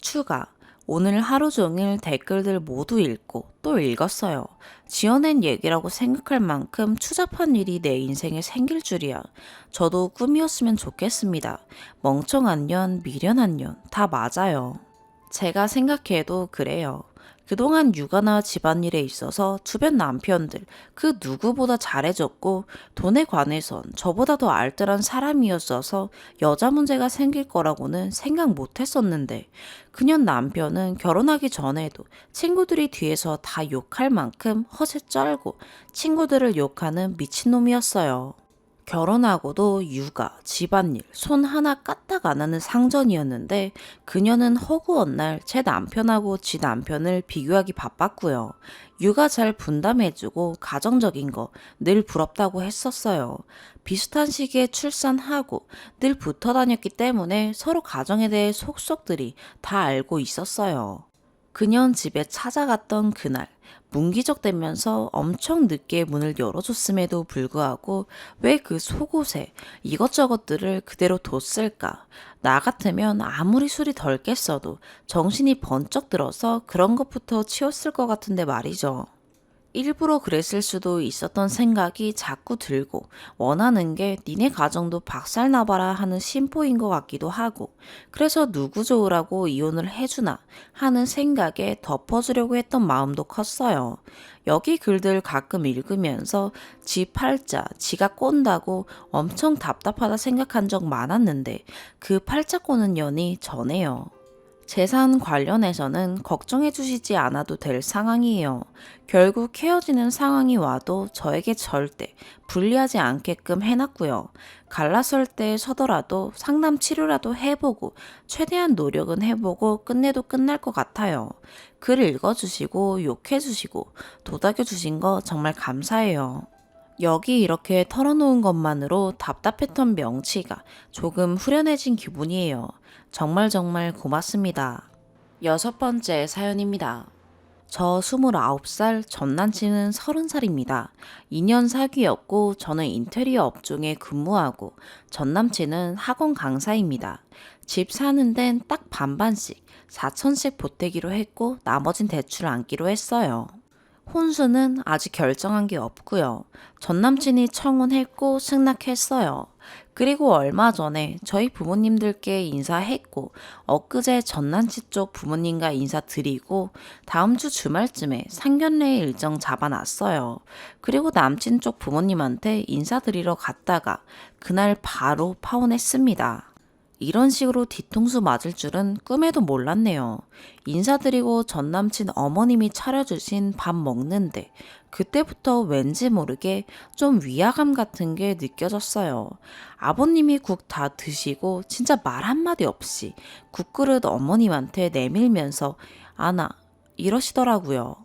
추가. 오늘 하루 종일 댓글들 모두 읽고 또 읽었어요. 지어낸 얘기라고 생각할 만큼 추잡한 일이 내 인생에 생길 줄이야. 저도 꿈이었으면 좋겠습니다. 멍청한 년, 미련한 년, 다 맞아요. 제가 생각해도 그래요. 그동안 육아나 집안일에 있어서 주변 남편들 그 누구보다 잘해줬고 돈에 관해선 저보다 더 알뜰한 사람이었어서 여자 문제가 생길 거라고는 생각 못 했었는데 그년 남편은 결혼하기 전에도 친구들이 뒤에서 다 욕할 만큼 허세 쩔고 친구들을 욕하는 미친놈이었어요. 결혼하고도 육아, 집안일, 손 하나 까딱 안 하는 상전이었는데 그녀는 허구한 날 제 남편하고 지 남편을 비교하기 바빴고요. 육아 잘 분담해주고 가정적인 거 늘 부럽다고 했었어요. 비슷한 시기에 출산하고 늘 붙어 다녔기 때문에 서로 가정에 대해 속속들이 다 알고 있었어요. 그년 집에 찾아갔던 그날 문기적대면서 엄청 늦게 문을 열어줬음에도 불구하고 왜 그 속옷에 이것저것들을 그대로 뒀을까? 나 같으면 아무리 술이 덜 깼어도 정신이 번쩍 들어서 그런 것부터 치웠을 것 같은데 말이죠. 일부러 그랬을 수도 있었던 생각이 자꾸 들고 원하는 게 니네 가정도 박살나봐라 하는 심보인 것 같기도 하고 그래서 누구 좋으라고 이혼을 해주나 하는 생각에 덮어주려고 했던 마음도 컸어요. 여기 글들 가끔 읽으면서 지 팔자, 지가 꼰다고 엄청 답답하다 생각한 적 많았는데 그 팔자 꼬는 년이 저네요. 재산 관련해서는 걱정해 주시지 않아도 될 상황이에요. 결국 헤어지는 상황이 와도 저에게 절대 불리하지 않게끔 해놨고요. 갈라설 때 서더라도 상담 치료라도 해보고 최대한 노력은 해보고 끝내도 끝날 것 같아요. 글 읽어주시고 욕해주시고 도닥여주신 거 정말 감사해요. 여기 이렇게 털어놓은 것만으로 답답했던 명치가 조금 후련해진 기분이에요. 정말 고맙습니다. 6번째 사연입니다. 저 29살, 전 남친은 30살입니다. 2년 사귀었고 저는 인테리어 업종에 근무하고 전 남친은 학원 강사입니다. 집 사는 데는 딱 반반씩 4천씩 보태기로 했고 나머진 대출 안기로 했어요. 혼수는 아직 결정한 게 없고요. 전 남친이 청혼했고 승낙했어요. 그리고 얼마 전에 저희 부모님들께 인사했고 엊그제 전 남친 쪽 부모님과 인사드리고 다음 주 주말쯤에 상견례 일정 잡아놨어요. 그리고 남친 쪽 부모님한테 인사드리러 갔다가 그날 바로 파혼했습니다. 이런 식으로 뒤통수 맞을 줄은 꿈에도 몰랐네요. 인사드리고 전 남친 어머님이 차려주신 밥 먹는데 그때부터 왠지 모르게 좀 위화감 같은 게 느껴졌어요. 아버님이 국 다 드시고 진짜 말 한마디 없이 국그릇 어머님한테 내밀면서 아나 이러시더라고요.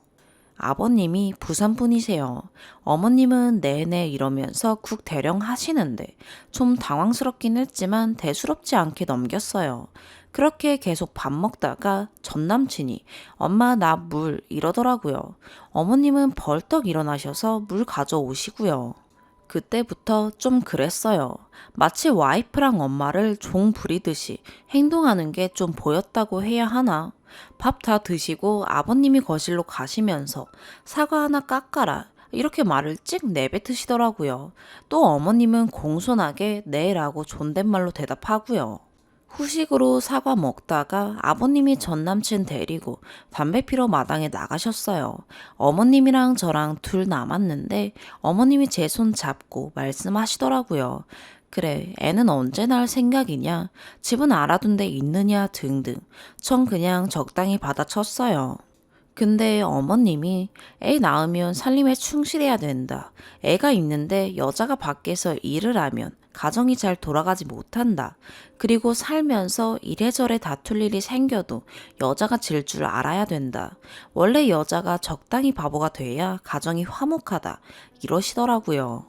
아버님이 부산 분이세요. 어머님은 네네 이러면서 국 대령 하시는데 좀 당황스럽긴 했지만 대수롭지 않게 넘겼어요. 그렇게 계속 밥 먹다가 전 남친이 엄마 나 물 이러더라고요. 어머님은 벌떡 일어나셔서 물 가져오시고요. 그때부터 좀 그랬어요. 마치 와이프랑 엄마를 종 부리듯이 행동하는 게 좀 보였다고 해야 하나? 밥 다 드시고 아버님이 거실로 가시면서 사과 하나 깎아라. 이렇게 말을 찍 내뱉으시더라고요. 또 어머님은 공손하게 네라고 존댓말로 대답하고요. 후식으로 사과 먹다가 아버님이 전 남친 데리고 담배 피러 마당에 나가셨어요. 어머님이랑 저랑 둘 남았는데 어머님이 제 손 잡고 말씀하시더라고요. 그래, 애는 언제 낳을 생각이냐? 집은 알아둔 데 있느냐? 등등. 전 그냥 적당히 받아쳤어요. 근데 어머님이 애 낳으면 살림에 충실해야 된다. 애가 있는데 여자가 밖에서 일을 하면 가정이 잘 돌아가지 못한다. 그리고 살면서 이래저래 다툴 일이 생겨도 여자가 질 줄 알아야 된다. 원래 여자가 적당히 바보가 돼야 가정이 화목하다. 이러시더라고요.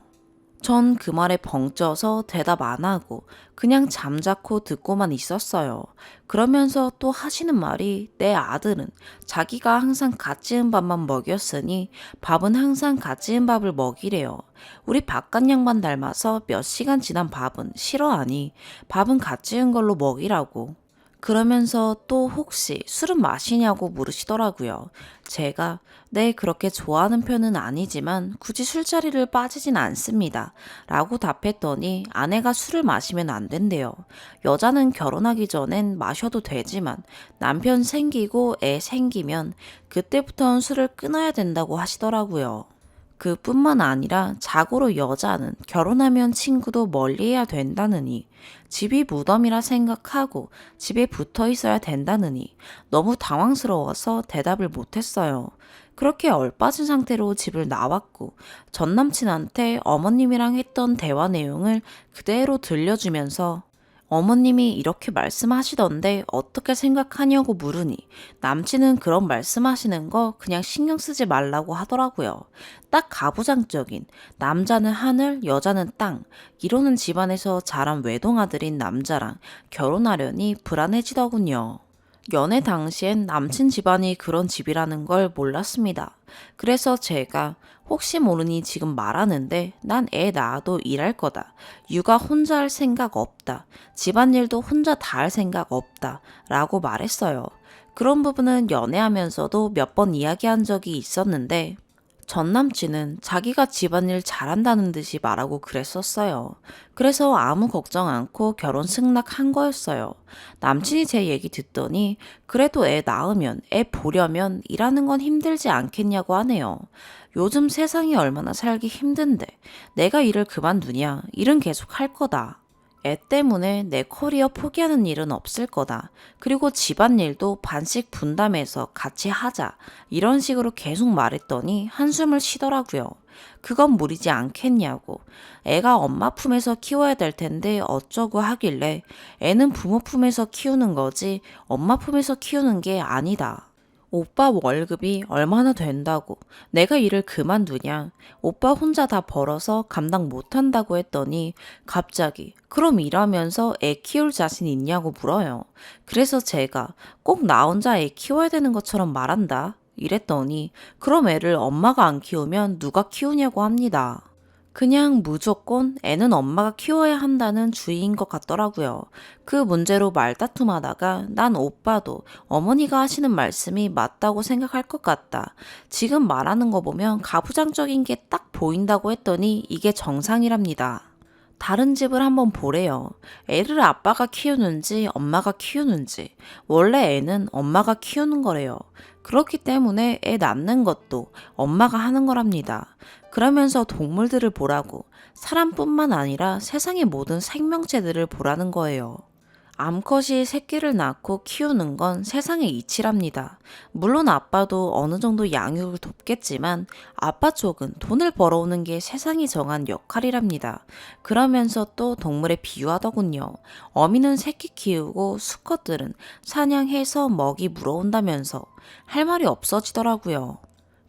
전 그 말에 벙쪄서 대답 안 하고 그냥 잠자코 듣고만 있었어요. 그러면서 또 하시는 말이 내 아들은 자기가 항상 갓 지은 밥만 먹였으니 밥은 항상 갓 지은 밥을 먹이래요. 우리 바깥 양반 닮아서 몇 시간 지난 밥은 싫어하니 밥은 갓 지은 걸로 먹이라고. 그러면서 또 혹시 술은 마시냐고 물으시더라고요. 제가 네, 그렇게 좋아하는 편은 아니지만 굳이 술자리를 빠지진 않습니다. 라고 답했더니 아내가 술을 마시면 안 된대요. 여자는 결혼하기 전엔 마셔도 되지만 남편 생기고 애 생기면 그때부터는 술을 끊어야 된다고 하시더라고요. 그뿐만 아니라 자고로 여자는 결혼하면 친구도 멀리해야 된다느니 집이 무덤이라 생각하고 집에 붙어 있어야 된다느니 너무 당황스러워서 대답을 못했어요. 그렇게 얼빠진 상태로 집을 나왔고 전 남친한테 어머님이랑 했던 대화 내용을 그대로 들려주면서 어머님이 이렇게 말씀하시던데 어떻게 생각하냐고 물으니 남친은 그런 말씀하시는 거 그냥 신경 쓰지 말라고 하더라고요. 딱 가부장적인 남자는 하늘, 여자는 땅 이러는 집안에서 자란 외동아들인 남자랑 결혼하려니 불안해지더군요. 연애 당시엔 남친 집안이 그런 집이라는 걸 몰랐습니다. 그래서 제가 혹시 모르니 지금 말하는데 난 애 낳아도 일할 거다. 육아 혼자 할 생각 없다. 집안일도 혼자 다 할 생각 없다. 라고 말했어요. 그런 부분은 연애하면서도 몇 번 이야기한 적이 있었는데 전 남친은 자기가 집안일 잘한다는 듯이 말하고 그랬었어요. 그래서 아무 걱정 않고 결혼 승낙한 거였어요. 남친이 제 얘기 듣더니 그래도 애 낳으면 애 보려면 일하는 건 힘들지 않겠냐고 하네요. 요즘 세상이 얼마나 살기 힘든데 내가 일을 그만두냐? 일은 계속 할 거다. 애 때문에 내 커리어 포기하는 일은 없을 거다. 그리고 집안일도 반씩 분담해서 같이 하자. 이런 식으로 계속 말했더니 한숨을 쉬더라고요. 그건 무리지 않겠냐고. 애가 엄마 품에서 키워야 될 텐데 어쩌고 하길래 애는 부모 품에서 키우는 거지 엄마 품에서 키우는 게 아니다. 오빠 월급이 얼마나 된다고 내가 일을 그만두냐 오빠 혼자 다 벌어서 감당 못한다고 했더니 갑자기 그럼 일하면서 애 키울 자신 있냐고 물어요. 그래서 제가 꼭 나 혼자 애 키워야 되는 것처럼 말한다 이랬더니 그럼 애를 엄마가 안 키우면 누가 키우냐고 합니다. 그냥 무조건 애는 엄마가 키워야 한다는 주의인 것 같더라고요. 그 문제로 말다툼하다가 난 오빠도 어머니가 하시는 말씀이 맞다고 생각할 것 같다. 지금 말하는 거 보면 가부장적인 게 딱 보인다고 했더니 이게 정상이랍니다. 다른 집을 한번 보래요. 애를 아빠가 키우는지 엄마가 키우는지. 원래 애는 엄마가 키우는 거래요. 그렇기 때문에 애 낳는 것도 엄마가 하는 거랍니다. 그러면서 동물들을 보라고 사람뿐만 아니라 세상의 모든 생명체들을 보라는 거예요. 암컷이 새끼를 낳고 키우는 건 세상의 이치랍니다. 물론 아빠도 어느 정도 양육을 돕겠지만 아빠 쪽은 돈을 벌어오는 게 세상이 정한 역할이랍니다. 그러면서 또 동물에 비유하더군요. 어미는 새끼 키우고 수컷들은 사냥해서 먹이 물어온다면서 할 말이 없어지더라고요.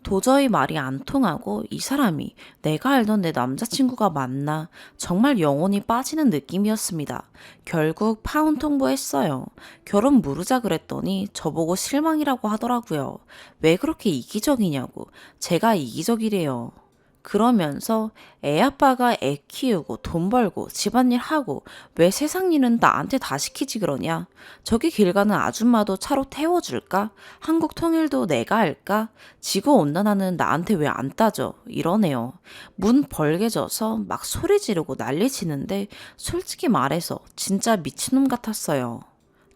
도저히 말이 안 통하고 이 사람이 내가 알던 내 남자친구가 맞나 정말 영혼이 빠지는 느낌이었습니다. 결국 파혼 통보했어요. 결혼 무르자 그랬더니 저보고 실망이라고 하더라고요. 왜 그렇게 이기적이냐고. 제가 이기적이래요. 그러면서 애 아빠가 애 키우고 돈 벌고 집안일 하고 왜 세상 일은 나한테 다 시키지 그러냐? 저기 길 가는 아줌마도 차로 태워줄까? 한국 통일도 내가 할까? 지구온난화는 나한테 왜 안 따져? 이러네요. 문 벌게져서 막 소리 지르고 난리 치는데 솔직히 말해서 진짜 미친놈 같았어요.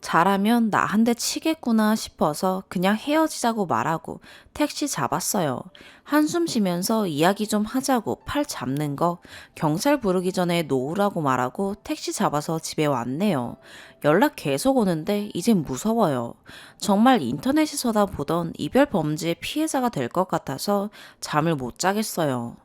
잘하면 나 한 대 치겠구나 싶어서 그냥 헤어지자고 말하고 택시 잡았어요. 한숨 쉬면서 이야기 좀 하자고 팔 잡는 거 경찰 부르기 전에 놓으라고 말하고 택시 잡아서 집에 왔네요. 연락 계속 오는데 이젠 무서워요. 정말 인터넷에서다 보던 이별 범죄의 피해자가 될 것 같아서 잠을 못 자겠어요.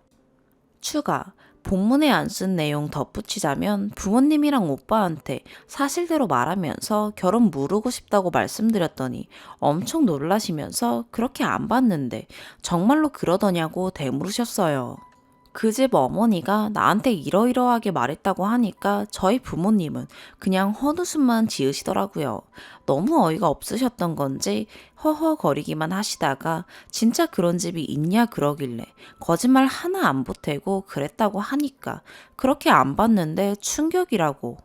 추가. 본문에 안 쓴 내용 덧붙이자면 부모님이랑 오빠한테 사실대로 말하면서 결혼 무르고 싶다고 말씀드렸더니 엄청 놀라시면서 그렇게 안 봤는데 정말로 그러더냐고 되물으셨어요. 그 집 어머니가 나한테 이러이러하게 말했다고 하니까 저희 부모님은 그냥 헛웃음만 지으시더라고요. 너무 어이가 없으셨던 건지 허허거리기만 하시다가 진짜 그런 집이 있냐 그러길래 거짓말 하나 안 보태고 그랬다고 하니까 그렇게 안 봤는데 충격이라고.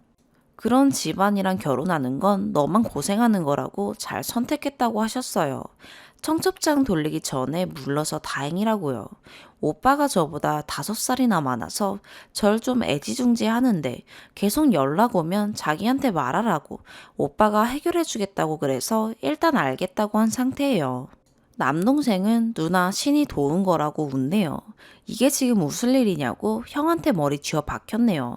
그런 집안이랑 결혼하는 건 너만 고생하는 거라고 잘 선택했다고 하셨어요. 청첩장 돌리기 전에 물러서 다행이라고요. 오빠가 저보다 5살이나 많아서 절 좀 애지중지 하는데 계속 연락 오면 자기한테 말하라고 오빠가 해결해 주겠다고 그래서 일단 알겠다고 한 상태예요. 남동생은 누나 신이 도운 거라고 웃네요. 이게 지금 웃을 일이냐고 형한테 머리 쥐어 박혔네요.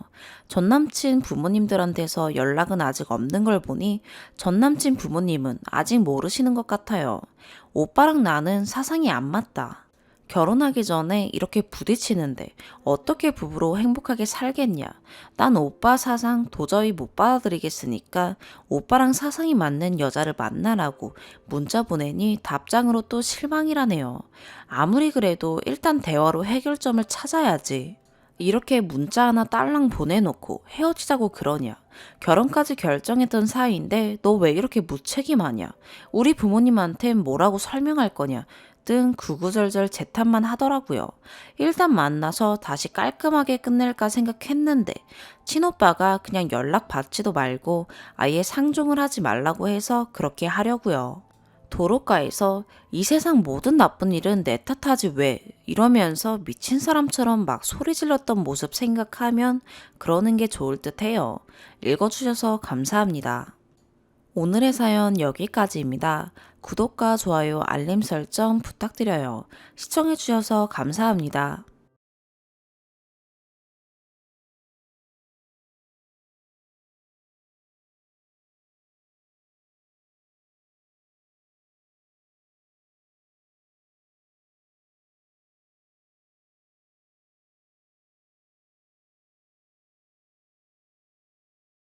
전남친 부모님들한테서 연락은 아직 없는 걸 보니 전남친 부모님은 아직 모르시는 것 같아요. 오빠랑 나는 사상이 안 맞다. 결혼하기 전에 이렇게 부딪히는데 어떻게 부부로 행복하게 살겠냐. 난 오빠 사상 도저히 못 받아들이겠으니까 오빠랑 사상이 맞는 여자를 만나라고 문자 보내니 답장으로 또 실망이라네요. 아무리 그래도 일단 대화로 해결점을 찾아야지. 이렇게 문자 하나 딸랑 보내놓고 헤어지자고 그러냐. 결혼까지 결정했던 사이인데 너 왜 이렇게 무책임하냐. 우리 부모님한텐 뭐라고 설명할 거냐. 등 구구절절 재탄만 하더라고요. 일단 만나서 다시 깔끔하게 끝낼까 생각했는데 친오빠가 그냥 연락 받지도 말고 아예 상종을 하지 말라고 해서 그렇게 하려고요. 도로가에서 이 세상 모든 나쁜 일은 내 탓하지 왜 이러면서 미친 사람처럼 막 소리 질렀던 모습 생각하면 그러는 게 좋을 듯해요. 읽어주셔서 감사합니다. 오늘의 사연 여기까지입니다. 구독과 좋아요, 알림 설정 부탁드려요. 시청해주셔서 감사합니다.